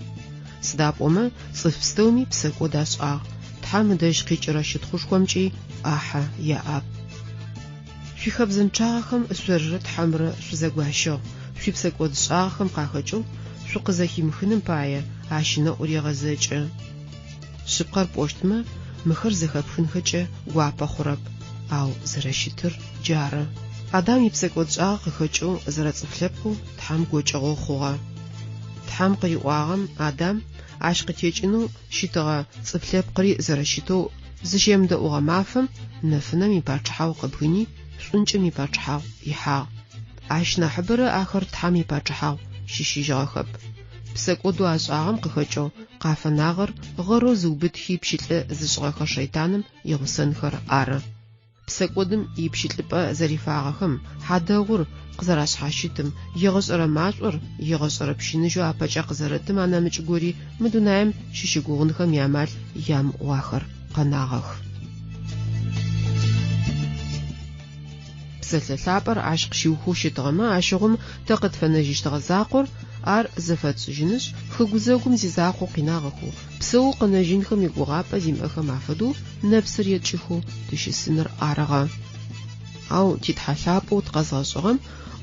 سداب أما تصف بستومي بسكوداش آغ تحامدش قيجرا شتخوشخومجي آحا يأب شي خبزن چاخم سورت حمر شزغواشو شي بسكود شاخم قاخچو شو قزاخيم خنم بايه اشنا اوريغزچ شبقر بوشتما مخر زخبخن خچ غواپا خورب او زرشتر جاره ادم يبسكود شاخ خچو زرصفلبكو تحم گوچغو خوغا تحم قيواغم ادم عشق تيچنو شيتغا صفلب قري زرشتو زشيم دغه مافم نفنم يباچحاو قبغني سونچمي باچحاو يحا عشنا حبر آخر تحمي باچحاو شيشيجاخب بسكودو اشاغم قخچو قافناغر غرو زوبت هيبشيتل زشغخ شيطانم يغسنخر ار بسكودم يبشيتلبا زريفاغخم حدغور قزراشحاشيتم يغشر ماشور يغشر بشينجو اباچا قزرتم انا مچغوري مدونايم شيشيغونخم يامال يام واخر قناغخ سلسلابر عشق شيوخو شتغما عشقم تقد فنجيش تغزاقر ار زفت جنش خغوزغم زيزاقو قناغخو بسو قناجينخم يغوغابا زيمخم عفدو نفسر يتشخو تشسنر ارغا او تتحلابو تغزاشغم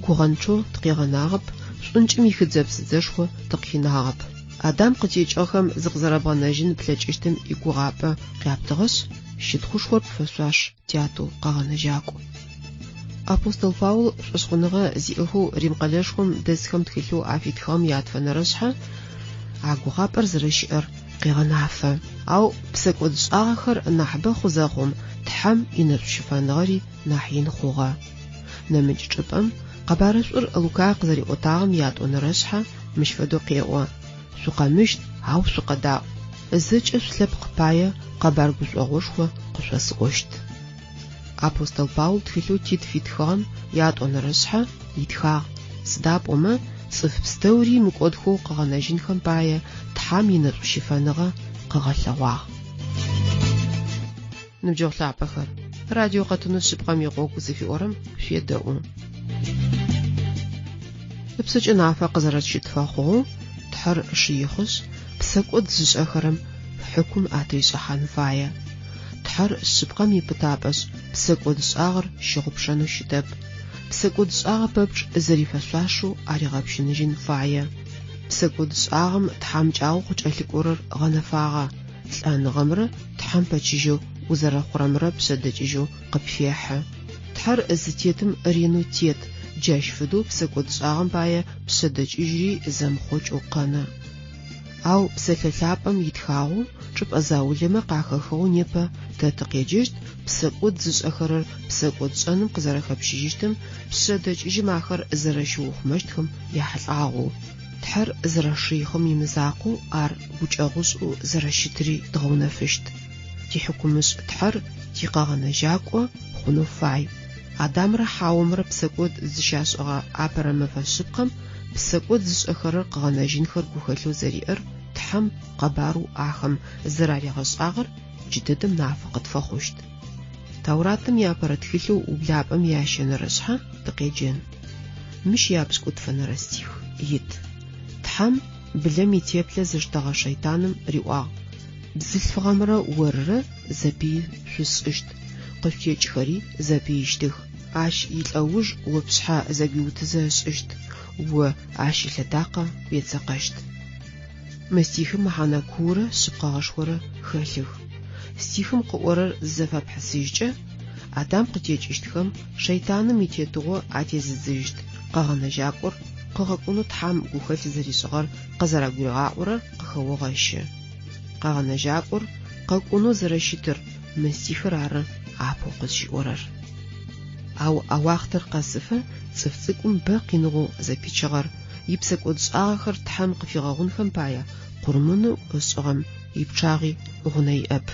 غوغانچو تقيغناغب شونچمي خدزبس زشخو تقيناغب ادم قتيچخم زغزرابغناجين بلچشتم يغوغابا قيابتغش شتخوشخو فسواش تياتو قاغناجاكو أبوستل باول شخونغا زيهو ريم قلشخم دسخم تخيلو عفيتخم يادفنرشحة عقوغابر زرشئر قيغنافة أو بسكودش آخر نحبه خوزاخم تحم ينرشفانغري ناحين خوغا نمج جبم قبارشور لوكاق زري أطاغم يادونرشحة مش فدو قيقوا سوقا مشت أو سوقا داو الزج أسلب قبايا قبار قسوغوشخو قسوسغوشت أبوستل باول تخيلو تيتفيتخام يادونرشحة يتخاغ سداب أما صف بستوري مكودخو قغناجينخم بايا تحام ينرشفانغا قغلواغ نبجوغ لعبخر راديو قطنو شبقام يغوكو زفي أورم في الدقون بسج نعفا قزرات شتفاخو تحر شيخش بسكود زش أخرم حكم آتيش أحان فايا تحر شبقام يبتابش بسكود شاغر شغبشانو شدب بسكود شاغر ببش زريفا شاشو أريغابشنجين فايا بسكود شاغم تحام جاو خوش أهلك غنفاغا الآن غمر تحام باتشيجو وزرا خرامرا بسدجيجو قبفياحة تحر ازتيتم رينو تيت جاش فدو بسكود شاغم بايا بسدج إجري زمخوش وقانا أو بسلسلابم يتخاغو شب أزاولما قاخخو نيبا تتقيجيشت بسكود زش أخرر بسكود شانم قزرخ بشيجيشتم بسدج إجي ماخر زرشوخ مشتهم يحلعاغو تحر زرشيخم يمزاقو أر بوجاغوش و زرشتري دغونا فشت تي حكومش تحر تي قاغنا جاكو خونو فاي أدامرا حاومرا بسكود زشاش أغا أبرا مفاشبقم بسكود زش أخرر قاغنا جينخر بوخلو زريئر تحم قبارو آخم زراري غش آغر جددم نافقت فخوشت توراتم يابرا تخلو وبلابم ياشن رشحة تقيجين مش يابسكود فنرستيخ يد Тхьам блэм итеплъэ зыштэгъэ шэйтаным риӏуагъ: бзылъфыгъэмрэ орырэ зэпи шъусшӏыщт, къышъукӏхэри зэпиищтых. Ащ илӏэуж опшъхьэ зэгуиутызэ ышӏыщт, о ащ илъэдакъэ уецэкъэщт. Мы стихым мэхьанэ куурэ шъыпкъэгъэшхорэ хэлъых. Стихым къыӏорэр зэфэпхьысыжькӏэ Адам къытекӏыщтхэм шэйтаным итетыгъо атезыдзыщт. Къэгъэнэжьакӏор къыгъэкӏонэу Тхьам гухэлъ зэришӏыгъэр къызэрагуригъаӏорэр къыхэогъэщы. Къэгъэнэжьакӏор къэкӏонэу зэрэщытыр мы стихыр ары апэу къызщиӏорэр. Ау ауахътэр къэсыфэ цӏыф цӏыкӏум бэ къиныгъэу зэпичыгъэр ипсэкӏод шӏагъэхэр Тхьам къыфигъэгъунхэм пае къурмынэу ышӏыгъэм ипчъагъи гъунэ иӏэп.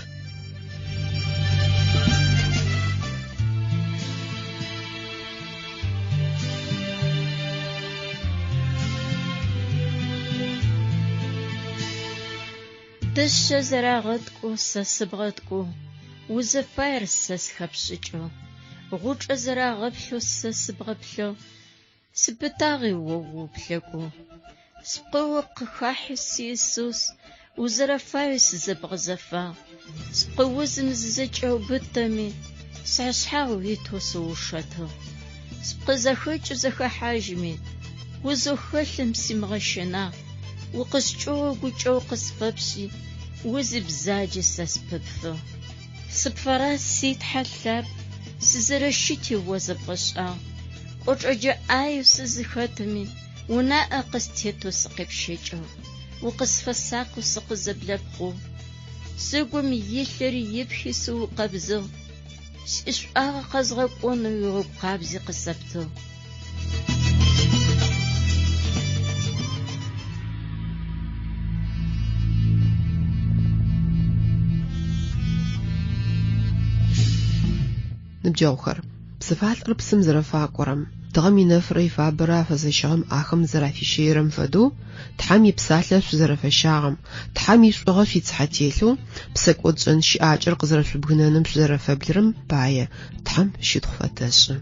Дышъэ зэрагъэткӏу сэ сыбгъэткӏу, узэфаер сэ схэпшӏыкӏэу, гъучӏэ зэрагъэплъэу сэ сыбгъэплъэу, сыпытагъи о уплъэкӏу. Спкъыо къыхахьы Иисус, узэрэфаеу сызэбгъэзэфагъ. Спкъыузым зызэкӏэубытэми, сшъхьагъ уитэу сыушэтыгъ. Спкъызэхэкӏыу зэхэхьажьми, узохэлъым симыгъэщэнагъ. Укъыскӏэу гукӏэу къысфэпшӏи, узыбзаджи сэ спыпфы. Сыпфэра ситхьэ лъапӏ, сызэрэщыти о зэбгъэшӏагъ. Кӏочӏэджэ ӏаеу сызыхэтыми, унаӏэ къыстетэу сыкъепщэкӏыгъ. Укъысфэсакъыу сыкъызэблэпкъыгъ. Зыгум илъэри ипхи сыукъэбзыгъ. Сишӏуагъэ къэзгъэкӏонэу уигъугу къабзи къысэптыгъ. Ныбджэгъухэр, псыфалӏэр псым зэрэфакӏорэм, дыгъэм инэфрэ ифабэрэ афэзэщыгъэм ахэм зэрафищэерэм фэдэу, Тхьам ипсалъэ шъузэрэфэщагъэм, Тхьам ишӏогъэ шъуицыхьэтелъэу, псэкӏод шӏэн щыӏакӏэр къызэрэшъубгынэным шъузэрэфэблырэм пае Тхьам щытхъу фэтэшӏы.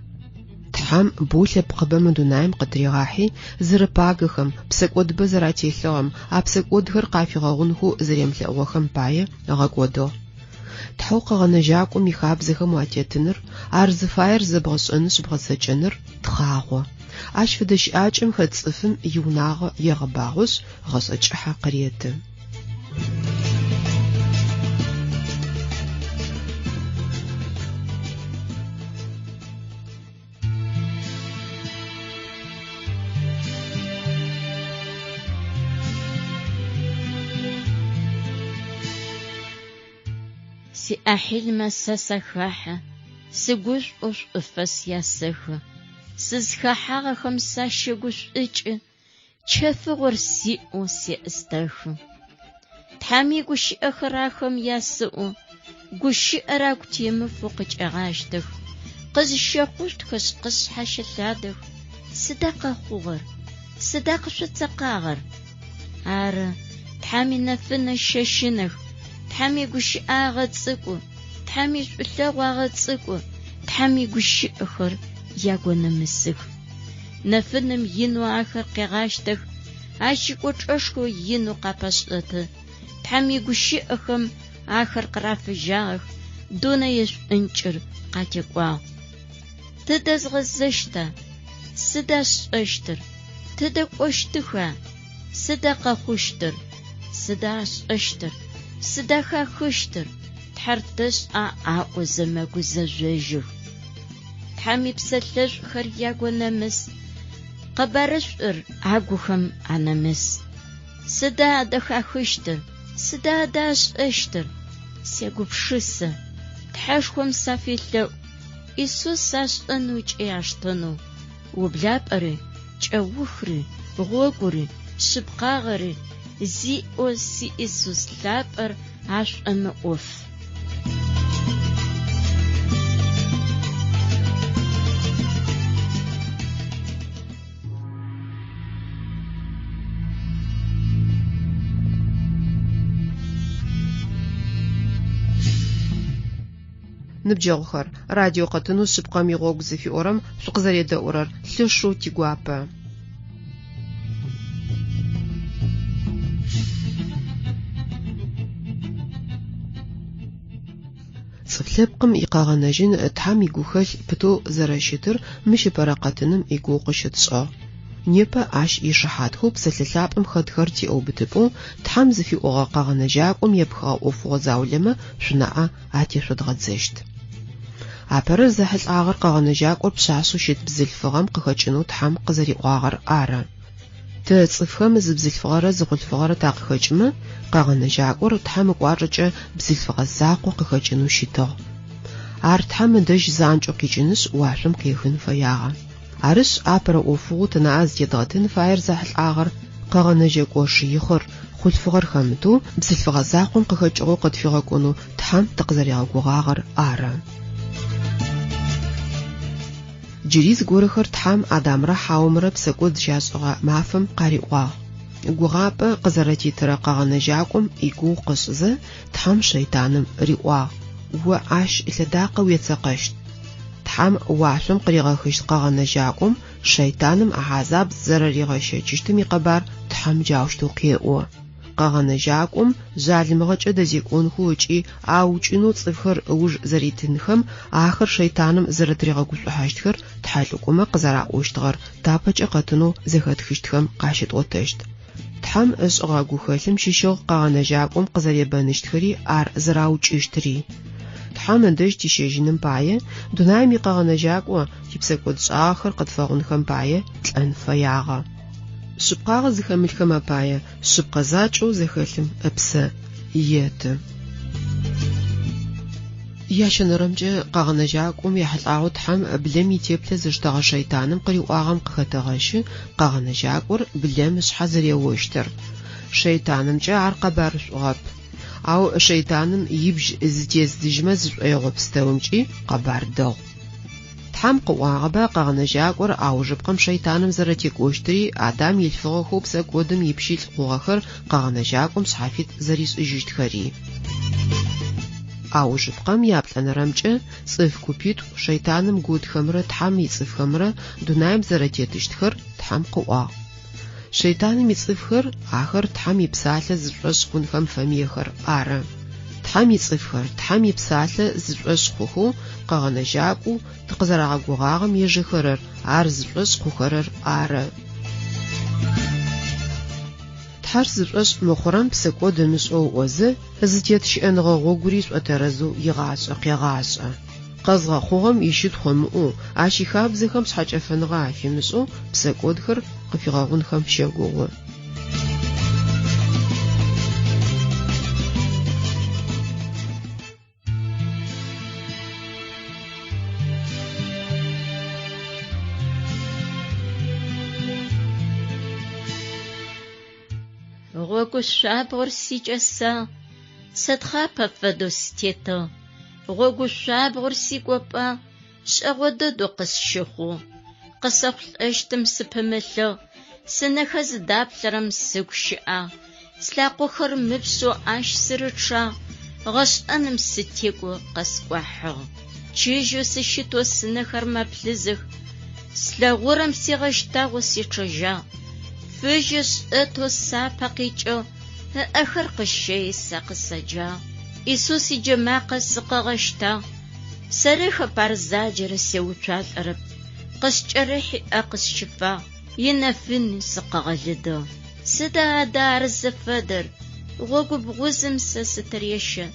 Тхьам боу лъэпкъыбэ мы дунаим къытригъахьи, зэрэпагэхэм, псэкӏодбэ зэрателъыгъэм, а псэкӏодхэр къафигъэгъунхэу зэремылъэгъохэм пае гъэкӏодыгъ. Тхьэу къэгъэнэжьакӏом ихабзэхэм уатетыныр, ар зыфаер зэбгъэшӏэныр шъыбгъэзэкӏэныр тхъагъо. Ащ фэдэ щыӏакӏэм хэт цӏыфым иунагъо егъэбагъошъ гъэшӏэкӏыхьэ къыреты. Сиӏахьилмэ сэ сэхахьэ, сыгушӏо шӏуфэ сясэхы. Сызхэхьагъэхэм сащэгушӏукӏы, чэфыгъор сиӏэу сеӏыстэхы. Тхьам игущыӏэхэр ахэм ясыӏэу, гущыӏэр агу темыфэу къыкӏэгъащтых. Къызщэхъущтхэш къысшъхьащэлъадэх. Сыда къэхъугъэр? Сыда къышъуцэкъагъэр? Ары, Тхьам инэфынэ щэщынэх. Тхьам игущыӏагъэ цӏыкӏу, Тхьам ишӏулъэгъуагъэ цӏыкӏу, Тхьам игущыӏэхэр ягонэмысых. Нэфыным ину ахэр къегъащтэх, ащ икӏочӏэшхо ину къапэшӏэты. Тхьам игущыӏэхэм ахэр къырафыжьагъэх, дунэе шӏункӏыр къатекӏуагъ. Тыдэ згъэзэщта? Сыда шӏэщтыр? Тыдэ кӏощтыха? Сыда къэхъущтыр? Сыда шӏэщтыр? Сыда хахыщтыр? Тхьэртэшӏ аӏо зэмэгузэжъожьых. Тхьам ипсэлъэшӏухэр ягонэмыс, къэбарышӏур агухэм анэмыс. Сыда адэ хахыщтыр? Сыда адэ ашӏэщтыр? Сегупшысы. Тхьэшхом сафилъэӏу, Иисус ашӏэнэу кӏэяштэнэу, ублапӏэри, кӏэухри, гъогури, шъыпкъагъэри, зиӏо Иисус лъапӏэр ашӏэмэ ӏоф. Ныбджэгъухэр, радио къэтынэу шъыпкъэм игъогу зыфиӏорэм шъукъызэредэӏурэр лъэшэу тигуапэ. лъэпкъым икъэгъэнэжьын тхьам игухэлъ пытоу зэрэщытыр мыщыпэракъэтыным игу къыщытшӏыгъ. Непэ ащ ишыхьатхэу псэлъэ-лъапӏэм хэтхэр тиӏэубытыпӏэу тхьам зыфиӏогъэ къэгъэнэжьакӏом епхыгъэ ӏофыгъо заулэмэ шъунаӏэ атешъодгъэдзэщт. Апэрэ зэхьылӏагъэр къэгъэнэжьакӏор пшъашъэу щыт бзылъфыгъэм къыхэкӏынэу тхьам къызэриӏуагъэр ары. Тэ цӏыфхэм зы бзылъфыгъэрэ зыхъулъфыгъэрэ тагъэхэкӏымэ къэгъэнэжьакӏор тхьам ыкӏуачӏэкӏэ бзылъфыгъэ закъо къыхэкӏынэу щытыгъ. Ар тхьам ыдэжь занкӏэу къикӏынышъ уашъом къехын фэягъэ. Арышъ апэрэ ӏофыгъоу тынаӏэ зытедгъэтын фаер зэхьылӏагъэр къэгъэнэжьэ кӏошыихъыр, хъулъфыгъэр хэмытэу бзылъфыгъэ закъом къыхэкӏыгъэу къытфигъэкӏонэу тхьам тыкъызэригъэгугъагъэр ары. Джыри зыгорэхэр тхьам Адамрэ Хьаумрэ псэкӏод зыщашӏыгъэ мафэм къариӏуагъ. Гугъапӏэ къызэрэтетырэ къэгъэнэжьакӏом игу къышӏзэ тхьам шэйтаным риӏуагъ: «О ащ лъэдакъэ уецэкъэщт». Тхьам уашъом къыригъэхыщт къэгъэнэжьакӏом шэйтаным ахьазаб зэрэригъэщэкӏыщтым икъэбар тхьам джаущтэу къеӏо. Къэгъэнэжьакӏом жъалымыгъэкӏэ дэзекӏонхэу ыкӏи аукӏынэу цӏыфхэр ыуж зэритынхэм ахэр шэйтаным зэрэтригъэгушӏухьащтхэр тхьэлӏыкӏумэ къызэраӏощтыгъэр тапэкӏэ къэтынэу зэхэтхыщтхэм къащытӏотэщт. Тхьам ышӏыгъэ гухэлъым щыщыгъ къэгъэнэжьакӏом къызэребэныщтхэри ар зэраукӏыщтыри. Тхьам ыдэжь тищэжьыным пае дунаим икъэгъэнэжьакӏо типсэкӏод шӏагъэхэр къытфэгъунхэм пае лӏэн фэягъэ. Шъыпкъагъэ зыхэмылъхэм апае шъыпкъэ закӏэу зэхэлъым ыпсэ еты. Ящэнэрэмкӏэ къэгъэнэжьакӏом яхьылӏагъэу тхьам блэм итеплъэ зыштэгъэ шэйтаным къыриӏуагъэм къыхэтэгъэщы къэгъэнэжьакӏор блэм ышъхьэ зэреощтыр. Шэйтанымкӏэ ар къэбарышӏугъэп. Ау шэйтаным ибжь зытездыжьмэ зышӏоигъо пстэумкӏи къэбар дэгъу. Тхьам къыӏуагъэба къэгъэнэжьакӏор аужыпкъэм шэйтаным зэрэтекӏощтыри Адам илъфыгъэхэу псэкӏодым ипщилӏ хъугъэхэр къэгъэнэжьакӏом шъхьафит зэришӏыжьыщтхэри. Аужыпкъэм яплӏэнэрэмкӏэ цӏыф купитӏу шэйтаным гудхэмрэ тхьам ицӏыфхэмрэ дунаим зэрэтетыщтхэр тхьам къыӏуагъ. Шэйтаным ицӏыфхэр ахэр тхьам ипсалъэ зышӏошъ хъунхэм фэмыехэр ары. Тхьам ицӏыфхэр тхьам ипсалъэ зышӏошъ хъухэу къэгъэнэжьакӏоу тыкъызэрагъэгугъагъэм ежьэхэрэр ар зышӏошъ хъухэрэр ары. Тхьэр зышӏошъ мыхъурэм псэкӏод ымышӏэу ӏозы зытет щыӏэныгъэ гъогури шӏотэрэзэу игъашӏэ къегъашӏэ. Къэзгъэхъугъэм ищыт хъомыӏу ащ ихабзэхэм шъхьакӏэфэныгъэ афимышӏэу псэкӏодхэр къыфигъэгъунхэм щегугъу. Гъогу шъуабгъор сикӏэса, сэтхъапэ фэдэу сытетэ. Гъогу шъуабгъор сикӏопӏа, шӏэгъо дэдэу къысщыхъу. Къысэхъулӏэщтым сыпымылъыгъ, сынэхэ зыдаплъэрэм сыгу щыӏа. Слъакъохэр мыпшъэу ащ сырычъагъ, гъэшӏэным сытекӏо къэскӏуахьыгъ. Чыжьэу сыщытэу сынэхэр мэплъызых, слъэгъурэм сегъэщтагъэу сечъэжьагъ. Фыжьы шӏэтэу сапэ къикӏыгъ, ыӏэхэр къысщей сэ къысэджагъ. Исус иджэмакъэ сыкъэгъэщтагъ, сэры хэпар заджэрэ сеуцуалӏэрэп. Къыскӏэрыхьыӏэ къысщыфагъ, инэфын сыкъэгъэлыдыгъ. Сыда адэ ар зыфэдэр? Гъогу бгъузым сэ сытырешэ.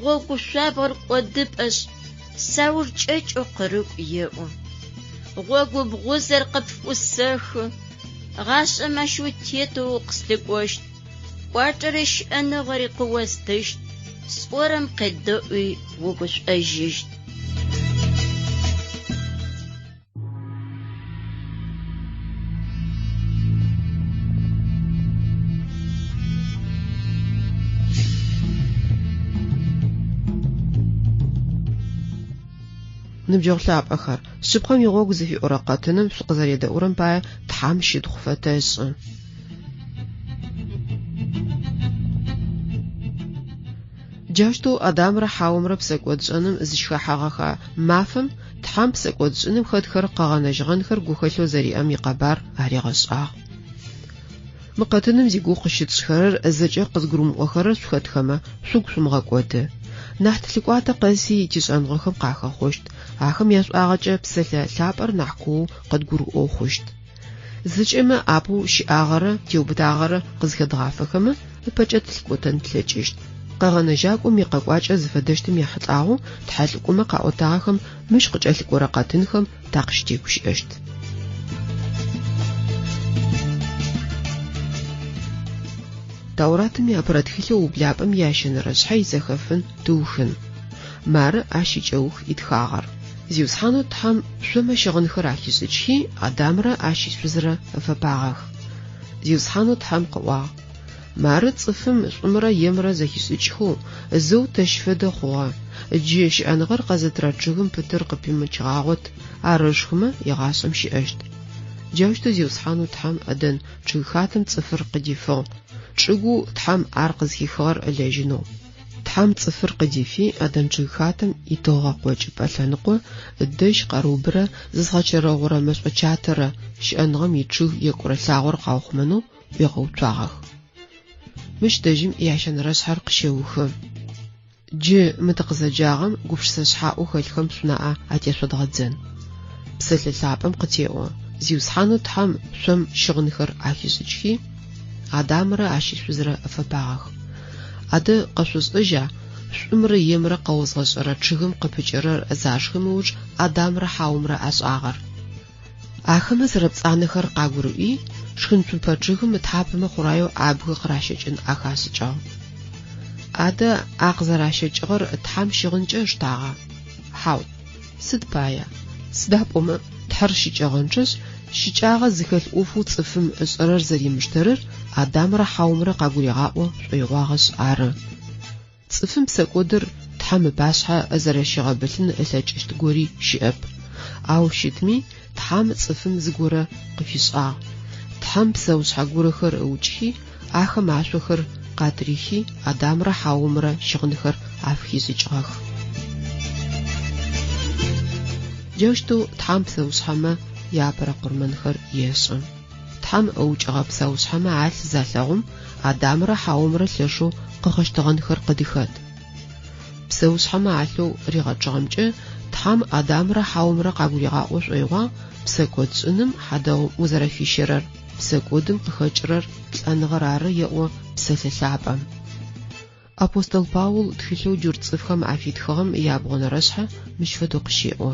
Гъогу шъуабгъор кӏодыпӏэшъ, саур кӏэкӏэу къырыкӏу еӏо. Гъогу бгъузэр къыпфӏусэхы, гъашӏэм ащ утетэу къыслъыкӏощт. Кӏуачӏэрэ щыӏэныгъэри къыостыщт, сӏорэм къедэӏуи угушӏожьыщт. Ныбджэгъу лъапӏэхэр, шъыпкъэм игъогу зыфиӏорэ къэтыным шъукъызэредэӏурэм пае тхьам щытхъу фэтэшӏы. Джащтэу Адамрэ Хьаумрэ псэкӏод шӏэным зыщыхахьагъэха мафэм тхьам псэкӏод шӏыным хэтхэр къэгъэнэжьыгъэнхэр гухэлъэу зэриӏэм икъэбар аригъэшӏагъ. Мы къэтыным зигу къыщытшхэрэр зэкӏэ къызгурымыӏохэрэр шъухэтхэмэ шъугу шъумыгъэкӏоды. نحت لقواتا قاسي تشانغوخم قاخا خوشت آخم يسواغاجا بسلا لابر نحكو قد قرؤو خوشت زجما أبو شياغرا تيوبداغرا قزخدغافخما بجت لقوتن تلجشت قغنجاكو ميقاقواجا زفدشتم يحطاغو تحلقوما قاوتاغم مش قجالك ورقاتنخم تاقشتي كشاشت دوراتم يابراتخيلو وبلابم ياشن رشحي زخفن دوخن مار اشيجوخ اتخاغر زيوسحانو تحم شوما شغنخر احيسجحي ادامرا اشيسوزرا فباغخ زيوسحانو تحم قوا مار صفم شمرا يمرا زهيسجحو زو تشفد خوا جيش انغر قزتراجغم بتر قبيمچغاغوت ارشخما يغاسم شياشت جاوشتو زيوسحانو تحم ادن چخاتم صفر قديفو چغو تحم ارقزخيخر الاجنو تحم صفر قديفي ادن چخاتم يتوغا قوچ بلانقو الدش قروبره زغچرغورا مسوچاتره شانغم يچو يقرساغور قاوخمنو يغوتواغ مش دجم ياشن رشحر قشوخم جي متقزجاغم قفشسحاو خلخم سناء اتيسودغدزن بسلسابم قتيو زيوسحانو تحم شم شغنخر احيسجحي ادامرا اشيسوزرا فباغ اد قشوز اجا شمر يمرا قوزغشرا چغم قپچرر ازاشخموج ادامرا حاومرا اشاغر اخم زربصانخر قاغروي شخنتو پچغم تابم خورايو ابغ قراشچن اخاسچا اد اغزراشچغر تحم شغنچشتاغا حاو سدبايا سدابوم تحرشچغنچس شيچاغا زخل اوفو صفم اسرر زريمشترر ادامرا حاومرا قاغوريغاو شويغاغس ار صفم سقودر تحم باشها ازرشيغبلن اسچشت غوري شياب او شيتمي تحم صفم زغوره قفيصا تحم بسوش حغورخر اوچي اخ ماشوخر قاتريخي ادامرا حاومرا شغنخر افخيسچغاخ جوشتو تحم بسوش حما يابرا قرمنخر يسم تحم اوچغا بسوش حما عال زالغم ادامرا حاومرا لشو قخشتغنخر قديخات بسوش حما عالو ريغاچغمچ تحم ادامرا حاومرا قاغوريغاو شويغا بسكوتسنم حداو مزرافيشرر بسكودم قخچرر انغرار ياو بسلسابم апостол Паул тхилъэу джур цӏыфхэм афитхэм ябгъонэрэшъхьэ мыщ фэдэу къыщеӏо.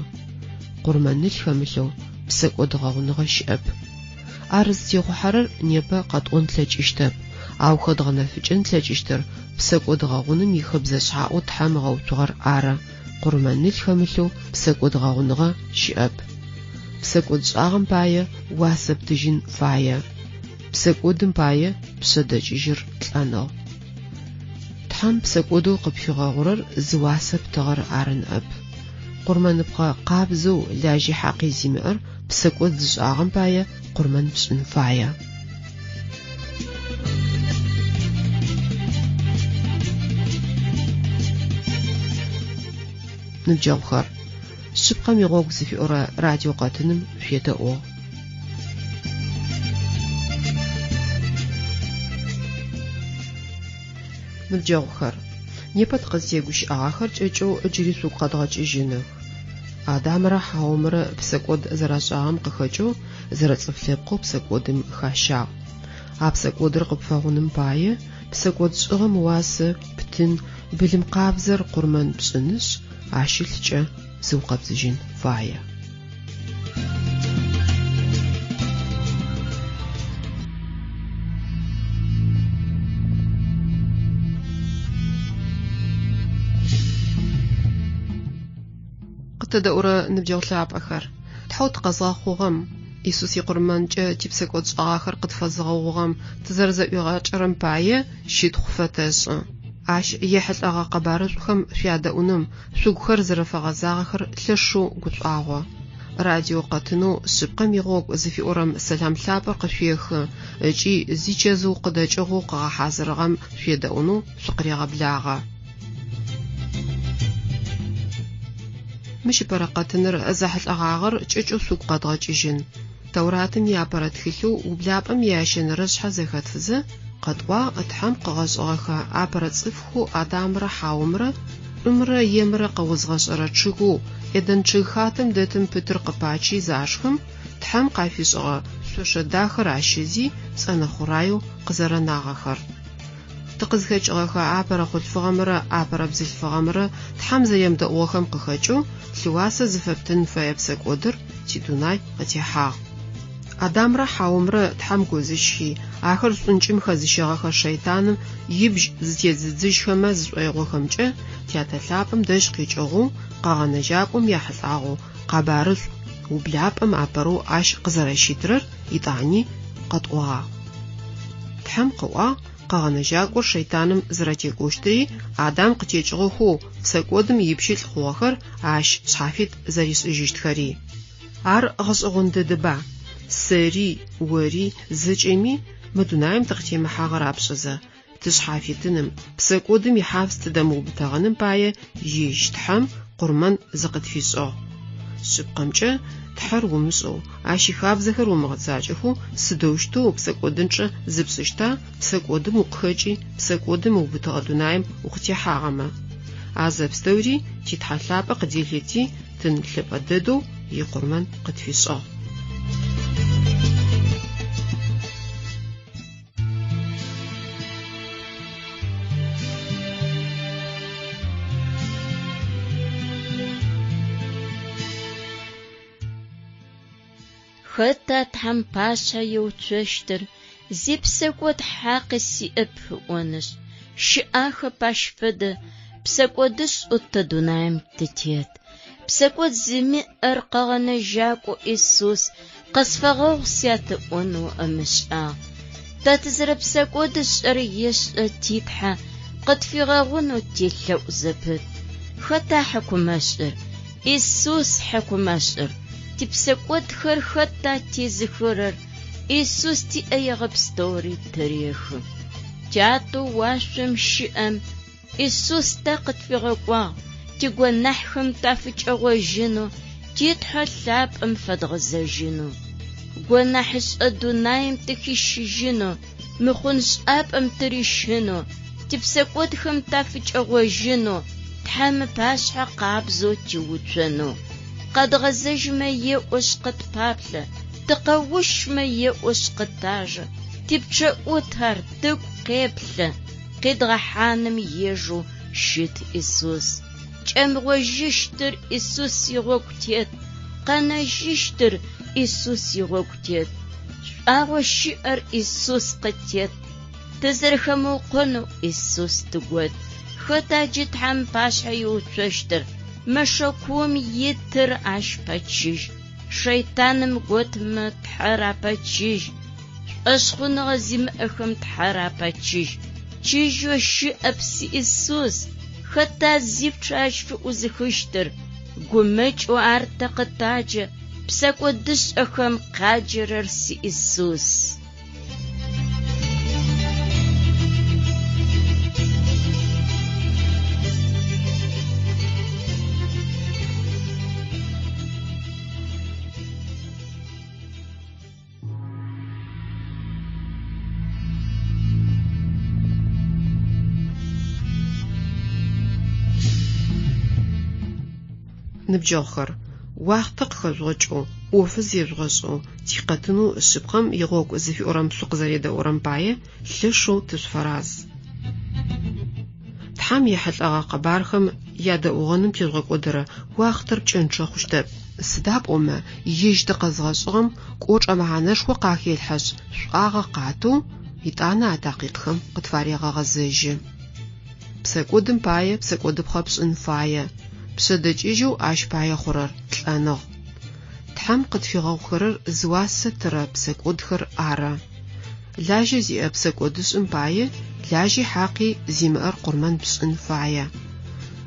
Къурмэнылъ хэмылъэу псэкӏодыгъэгъуныгъэ щыӏэп. Ар зытегъухьэрэр непэ къэтӏон тлъэкӏыщтэп. Ау хэдгъэнэфыкӏын тлъэкӏыщтыр псэкӏодыгъэгъуным ихэбзэ-шъхьаӏо тхьэм ыгъэуцугъэр ары. Къурмэнылъ хэмылъэу псэкӏодыгъэгъуныгъэ щыӏэп. Псэкӏод шӏагъэм пае уасэ птыжьын фае. Псэкӏодым пае пшъэдэкӏыжьыр лӏэныгъ. تحم بسكودو قبشغاغرر زواسة بتغر عرنأب قرمان بقى قابزو لاجي حقي زيمئر بسكود زشاغن بايا قرمان بشنفايا نجوخر شبقى ميغوغ زفي أورا راديو قاتنم فيتا أو نبجاغخر نيبت قزيغوش آخر جيجو اجري سوق قدغاجيجينه آدامرا حاومرا بسكود زراشاهم قخجو زرصفلقو بسكودم خاشا ابسكودر قبفاغونم بايه بسكود شغم واسه بتن بلم قابزر قرمان بشنش عاشلچه زوقبزجين فايه تدورة نبجاو لعب آخر تحوت قزا خوغم إيسوس يقرمان جا تبسكوت آخر قد فزغوغم تزرزق يغاج رمباية شيد خفتاش عاش يحل أغا قبارج خم فيادا أونم سوق خرزر فغزا آخر لشو قد آغوا راديو قاتنو سبقا ميغوغ زفي أورم سلام لابر قفيخ جي زيجازو قداج غوغا حازرغم فيادا أونو سقري غبلاغا مش برقاتنر أزحت أغاغر جيجو سوق قدغاجيجين توراتم يابرت خلو وبلابم ياشن رجحة زخت فزة قدوا أتحم قغاش أغاخا عبرت صفخو آدامرا حاومرا шӏумрэ емрэ къэузгъэшӏэрэ чъыгу ӏедэн чъыг хатым дэтым пытыр къыпачи зашхым тхьэм къафишӏыгъэ шъошэ дахэр ащызи цӏэнэ хъураеу къызэрэнагъэхэр. Тыкъызхэкӏыгъэхэ апэрэ хъулъфыгъэмрэ апэрэ бзылъфыгъэмрэ тхьэм зэемдэӏугъэхэм къыхэкӏэу лъыуасэ зыфэптын фэе псэкӏодыр тидунай къытехьагъ. Адамрэ Хьаумрэ тхьэм гозыщхи, ахэр шӏункӏым хэзыщыгъэхэ шэйтаным ибжь зытедзыдзыжьхэмэ зышӏоигъохэмкӏэ тятэлъапӏэм дэжь къикӏыгъу къэгъэнэжьакӏом яхьылӏагъэу къабарышӏу ублапӏэм апэрэу ащ къызэрэщитырэр итӏани къэтӏуагъ. Тхьэм къыӏуагъ къэгъэнэжьакӏор шэйтаным зырэтекӏущтыри Адам къытекӏыгъэхэу псэкӏодым ипщылӏ хъугъэхэр ащ шъхьафит зэришӏыжьыщтхэри. Ар гъэшӏэгъон дэдэба. Сэри, ори, зэкӏэми мы дунаим тыкъытемыхьагъэр апшӏэзэ. Тышъхьафитыным, псэкӏодым ихьафз тыдэмыубытэгъэным пае ижь тхьэм къурмэн зыкъытфишӏыгъ. Шъыпкъэмкӏэ тхьэр умышӏэу, ащ ихабзэхэр умыгъэцакӏэхэу сыдэущтэу псэкӏодынчӏэ зыпшӏыщта псэкӏодым укъыхэкӏи псэкӏодым убытэгъэ дунаим укъытехьагъэмэ. Азэпстэури титхьалъапӏэ къыделъэти тын лъыпӏэ дэдэу икъурмэн къытфишӏыгъ. Хэта тхьэм пашъэ еуцощтыр, зи псэкӏод хьакъи сиӏэп ыӏонышъ. Щыӏахэ пащ фэдэ псэкӏодышӏу тэ дунаим тытет. Псэкӏод зыми ӏэр къэгъэнэжьакӏо Иисус къэсфэгъэгъу сятыӏонэу ымышӏагъ. Тэ тызэрэ псэкӏодышӏэр ешӏэ титхьэ къытфигъэгъунэу телъэӏу зэпыт. Хэта хьакумэшӏыр? Иисус хьакумэшӏыр. Типсэкӏодхэр хэта тезыхырэр? Иисус тиӏэ егъэпстэури тэрехы. Тятэу уашъом щыӏэм Иисус тэ къытфигъэкӏуагъ. Тигуанахьхэм тафыкӏэгъожьынэу, титхьэ лъапӏэм фэдгъэзэжьынэу. Гуанахьышӏэ дунаим тыхищыжьынэу, мыхъун шӏапӏэм тыришынэу, типсэкӏодхэм тафыкӏэгъожьынэу, тхьэмэ пашъхьэ къабзэу тиуцонэу. Къэдгъэзэжьмэ еӏощ къытпаплъэ, тыкъэущмэ еӏощ къытажэ. Типчъэӏутхэр тыгу къеплъэ, къидгъэхьаным ежэу щыт Иисус. Кӏэмыгъожьыщтыр Иисус игъогу тет, къэнэжьыщтыр Иисус игъогу тет. Шӏуагъо щыӏэр Иисус къытет, тызэрэхэмыукъонэу Иисус тыгот. Хэта джы тхьэм пашъхьэ иуцощтыр? Мэшэкуум итыр ащ пэчыжь, шэйтаным готмэ тхьэр апэчыжь, шӏэшъхъуныгъэ зимыӏэхэм тхьэр апэчыжь. Чыжьо щыӏэп си Иисус. Хэта зипчъ ащ фыӏузыхыщтыр? Гумэкӏэу ар тэ къытаджэ, псэкӏодышӏэхэм къаджэрэр си Иисус. Ныбджэгъухэр, уахътэ къыхэжъугъэкӏэу, ӏофы зежъугъэшӏэу, тикъэтынэу шъыпкъэм игъогу зыфиӏорэм шъу къызэредэӏорэм пае лъэшэу тышъуфэраз. Тхьэм ехьылӏэгъэ къэбархэм ядэӏугъэным тежъугъэкӏодэрэ уахътэр пкӏэнчъэ хъущтэп. Сыда пӏомэ ижь тыкъэзгъэшӏыгъэм кӏочӏэ мэхьанэшхо къахелъхьэшъ шӏуагъэ къатэу итӏанэ атакъикъхэм къытфарегъэгъэзэжьы. Псэкӏодым пае псэкӏодыпхъэ пшӏын фае. Пшъэдэкӏыжьэу ащ пае хъурэр лӏэныгъ. Тхьэм къытфигъэухэрэр зыуасэтырэ псэкӏодхэр ары. Лажьэ зиӏэ псэкӏодышӏым пае лажьи хьакъи зимыӏэр къурмэн пшӏын фае.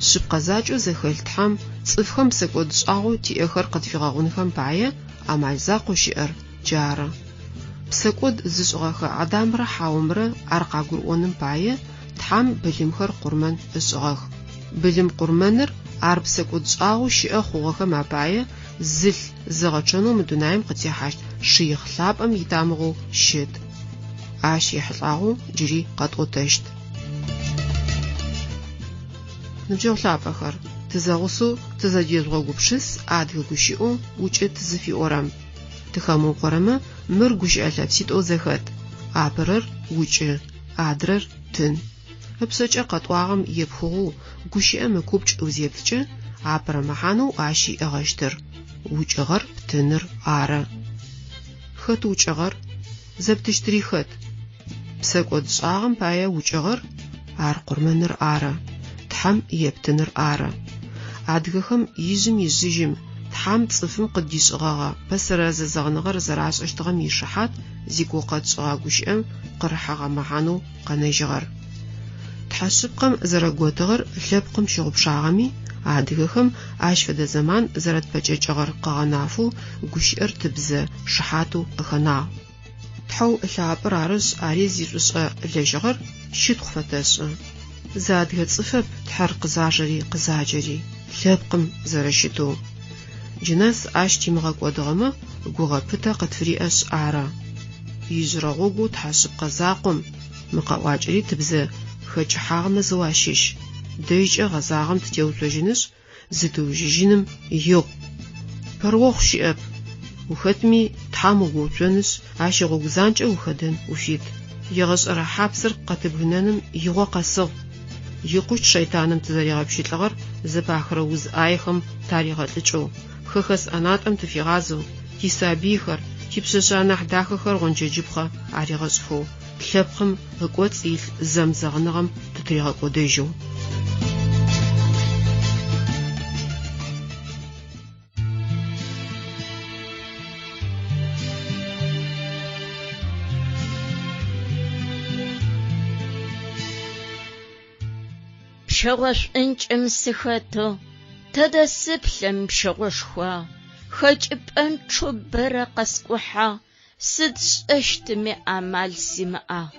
Шъыпкъэзакӏэу зэхэлъ тхьэм цӏыфхэм псэкӏодышӏагъэу тиӏэхэр къытфигъэгъунхэм пае амал закъоу щыӏэр джары. Псэкӏод зышӏыгъэхэ Адамрэ Хьаумрэ ар къагурыӏоным пае тхьэм былымхэр къурмэн ышӏыгъэх. Былым къурмэныр ар псэкӏодышӏагъэу щыӏэ хъугъэхэм апае зылъ зыгъэчъэнэу мы дунаим къытехьащт шыигъ лъапӏэм итамыгъэу щыт. Ащ ехьылӏагъэу джыри къэтӏотэщт. Ныбджэгъу лъапӏэхэр, тызэгъусэу тызэдезгъэгупшыс адыгэ гущыӏэу укӏы тызыфиӏорэм. Тыхэмыукъорэмэ мыр гущыӏэ лъэпситӏэу зэхэт. Апэрэр укӏы, адрэр тын. Ыпсэкӏэ къэтӏуагъэм епхыгъэу гущыӏэм ыкупкӏ узеплъкӏэ апэрэ мэхьанэу ащ иӏэгъэщтыр. Укӏыгъэр тыныр ары. Хэт укӏыгъэр? Зэптыщтыри хэт? Псэкӏод шӏагъэм пае укӏыгъэр ар къурмэныр ары. Тхьэм ептыныр ары. Адыгэхэм ижъым ижъыжьым тхьам цӏыфым къыдишӏыгъэгъэ пэсэрэ зэзэгъыныгъэр зэрашӏэщтыгъэм ишыхьат зигугъу къэтшӏыгъэ гущыӏэм къырыхьэгъэ мэхьанэу къэнэжьыгъэр. Тхьэшъыпкъэм зэрэготыгъэр лъэпкъым щыгъупшагъэми, адыгэхэм ащ фэдэ зэман зэрэтпэкӏэкӏыгъэр къэгъэнэфэу гущыӏэр тыбзэ шыхьатэу къыхэнагъ. Тхьэу лъапӏэр арышъ ари зишӏушӏэ лэжьыгъэр щытхъу фэтэшӏы. Зы адыгэ цӏыфэп тхьэр къызажьэри къызаджэри лъэпкъым зэрэщытэу. Джынэс ащ тимыгъэкӏодыгъэмэ гугъэ пытэ къытфыриӏэшъ ары. Ижърэ гъогу тхьэшъыпкъэ закъом мыкъэӏуакӏэри тыбзэ хэкӏыхьагъэмэ зыуащыщ. Дэжькӏэ гъэзагъэм тытеуцожьынышъ зытыужьыжьыным игъу. Пэрогъу щыӏэп. Ухэтми тхьам угуцонышъ ащ игъогу занкӏэ ухэдэн уфит. Егъэшӏэрэ хьапсыр къэтыбгынэным игъо къэсыгъ. Икъущ шэйтаным тызэригъэпщылӏыгъэр зэпахырэ уз ӏаехэм таригъэлӏыкӏэу, хэхэс ӏэнатӏэм тыфигъазэу, тисабийхэр, типшъэшъэ анахь дахэхэр гъончэджыпхъэ аригъэшӏыфэу, лъэпкъым ыкӏоцӏ илъ зэмзэгъыныгъэм тытригъэкӏодэжьэу. Пщэгъошӏункӏым сыхэтэу тэдэ сыплъым пщэгъошхуа, хэкӏыпӏэм чъыбэрэ къэскӏухьагъ, сыд сшӏэщтыми ӏэмал симыӏагъ.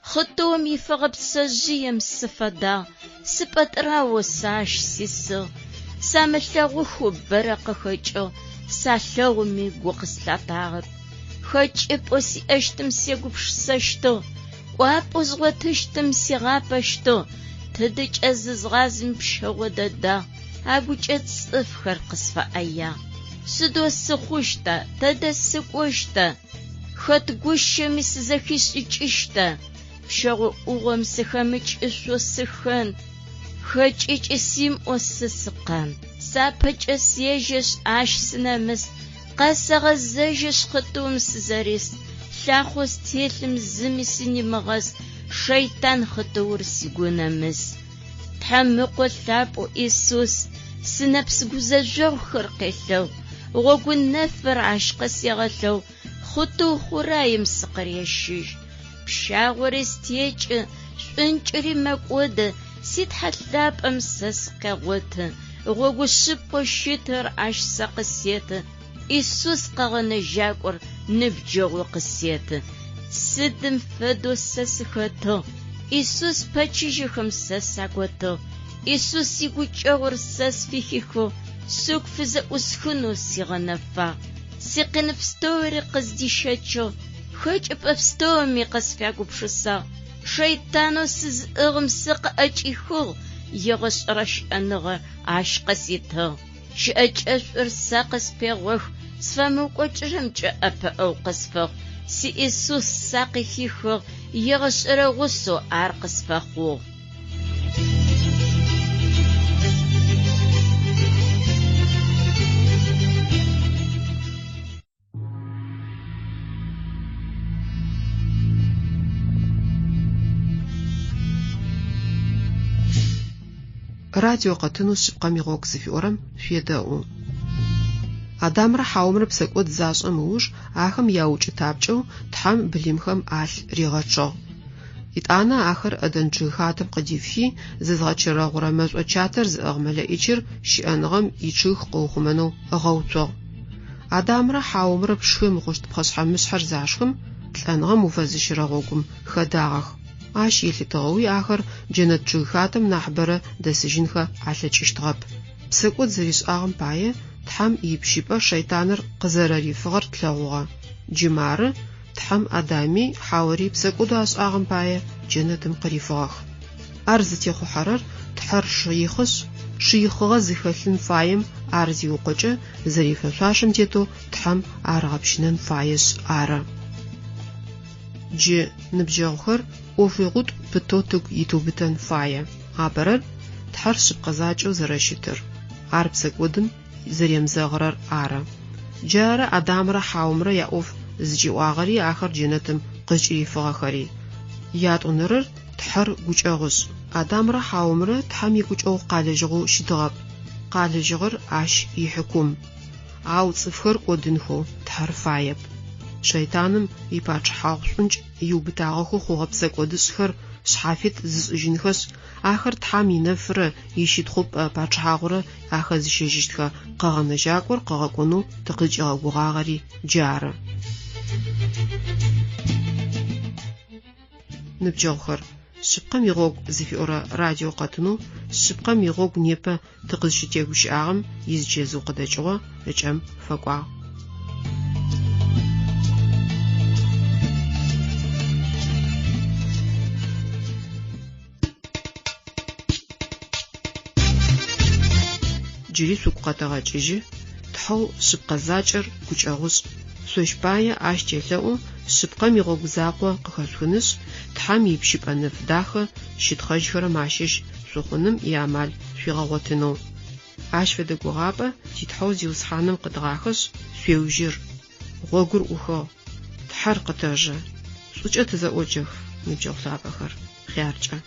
Хъытыум ифыгъэ пцэжъыем сыфэдагъ, сыпӏэтӏрауэ сащ сисыгъ. Самылъэгъухыу бэрэ къыхэкӏыгъ, салъэгъуми гу къыслъатагъэп. Хэкӏыпӏэ сиӏэщтым сегупшысэщтыгъ, ӏуапӏэу згъотыщтым сигъапэщтыгъ. Тыдыкӏэ зызгъазым пщэгъо дэдагъ, агукӏэ цӏыфхэр къысфэӏэягъ. Сыдо сыхъущта, тэдэ сыкӏощта, хэт гущэми сызэхишӏыкӏыщта. Пщэгъо ӏугъом сыхэмыкӏышъо сыхэн, хэкӏыкӏи симӏо сысыкъан. Сапэкӏэ сежьэшъ ащ сынэмыс, къэсэгъэзэжьэшъ хъытыум сызэрис. Лъахъо стелъым зыми сынимыгъэс, шэйтан хъытыур сигунэмыс. Тхьэмыкъо лъапӏо Иисус, сынэпс гузэжъогъухэр къелъэгъу, гъогунэфыр ащ къысегъэлъэгъу, хъутыу хъураим сыкъырешыжь. Пщагъори стекӏы, шӏункӏыри мэкӏодэ, ситхьэлъапӏэм сэ сыкъегъоты, гъогушъыпкъэ щытыр ащ сэ къысеты. Иисус къэгъэнэжьакӏор ныбджэгъу къысеты. Сыдым фэдэу сэ сыхэтыгъ, Иисус пэчыжьыхэм сэ саготыгъ. Иисус игукӏэгъур сэ сфихыхыгъ, сыгу фызэӏусхынэу сигъэнэфагъ. Сикъинэпстэури къыздищэчыгъ, хэкӏыпӏэ пстэуми къысфягупшысагъ. Шэйтанэу сызыӏыгъым сыкъыӏэкӏихыгъ, егъэшӏэрэ шӏэныгъэ ащ къыситыгъ. Щыӏэкӏэшӏур сэ къыспегъох, сфэмыкӏокӏырэмкӏэ ӏэпэӏэу къысфэгъу. Си Иисус сэ къыхихыгъ, егъэшӏэрэ гъусэу ар къысфэхъугъ. Радио къэтыну шъыпкъэм игъогу зыфиӏорэм шъуедэӏу. Адамрэ Хьаумрэ псэкӏод зашӏэм ыуж ахэм яукӏы тапкӏэу тхьэм блимхэм алъ ригъэчъыгъ. Итӏанэ ахэр ӏэдэн чъыг хатэм къыдифхи, зызгъэчырэгъурэ мэшӏо чатэр зыӏэгъмэлэӏикӏыр щыӏэныгъэм ичъыг къыухъумэнэу ыгъэуцуагъ. Адамрэ Хьаумрэ пшхым ыкъущт пхъэшъхьэмышъхьэр зашхым, лӏэныгъэм уфэзыщырэ гъогум хэдагъэх. Ащ илъытыгъэуи ахэр джэнэт чъыг хатэм нахь бэрэ дэсыжьынхэ алъэкӏыщтыгъэп. Псэкӏод зэришӏагъэм пае тхьэм ипщипӏэ шэйтаныр къызэрэрифыгъэр тлъэгъугъэ. Джымары тхьэм Адами Хьаури псэкӏодо ашӏагъэм пае джэнэтым къырифыгъэх. Ар зытехъухьэрэр тхьэр шыихъышъ, шыихъыгъэ зыхэлъын фаем ар зиукъокӏэ зэрифэшъуашъэм тетэу тхьэм аргъэпщынэн фаешъ ары. Джы ныбджэгъухэр ӏофыгъутӏу пытэу тыгу итыубытэн фае. Апэрэр тхьэр шъыпкъэзакӏэу зэрэщытыр. Ар псэкӏодым зэремзэгъырэр ары. Джары Адамрэ Хьаумрэ яӏоф зыкӏиӏуагъэри ахэр джэнэтым къызкӏырифыгъэхэри. Ятӏонэрэр тхьэр гукӏэгъышъ. Адамрэ Хьаумрэ тхьэм игукӏэгъу къалэжьыгъэу щытыгъэп. Къалэжьыгъэр ащ ихьыкум. Ау цӏыфхэр кӏодынхэу тхьэр фаеп. Шайтаным ипачхьагъ шӏункӏ иубытагъэхэу хъугъэ псэкӏодышъхэр шъхьафит зышӏыжьынхэшъ ахэр тхьам инэфырэ ищитхъупӏэ пачхьагъурэ ахэзыщэжьыщтхэ къэгъэнэжьакӏор къэгъэкӏонэу тыкъызкӏэгъэгугъагъэри джары. Ныбджэгъухэр, шъыпкъэм игъогу зыфиӏорэ радио къэтынэу шъыпкъэм игъогу непэ тыкъызщытегущыӏагъэм изджэзыу къыдэкӏыгъо ыкӏэм фэкӏуагъ. Джыри шъугу къэтэгъэкӏыжьы, тхьэу шъыпкъэзакӏэр гукӏэгъушӏ. Шъощпае ащ телъэӏу шъыпкъэм игъогу закъо къыхэшъунышъ, тхьэм ипщыпӏэ-нэф дахэ щытхъэжьхэрэм ащыщ шъухъуным иамал шъуигъэгъотынэу. Ащ фэдэ гугъапӏэ титхьэу зиусхьанэм къыдгъахэшъ, шъуеужьыр. Гъогур ӏухыгъ. Тхьэр къытэжъэ. Шӏукӏэ тызэӏокӏых ныбджэгъу лъапӏэхэр. Хъяркӏэ.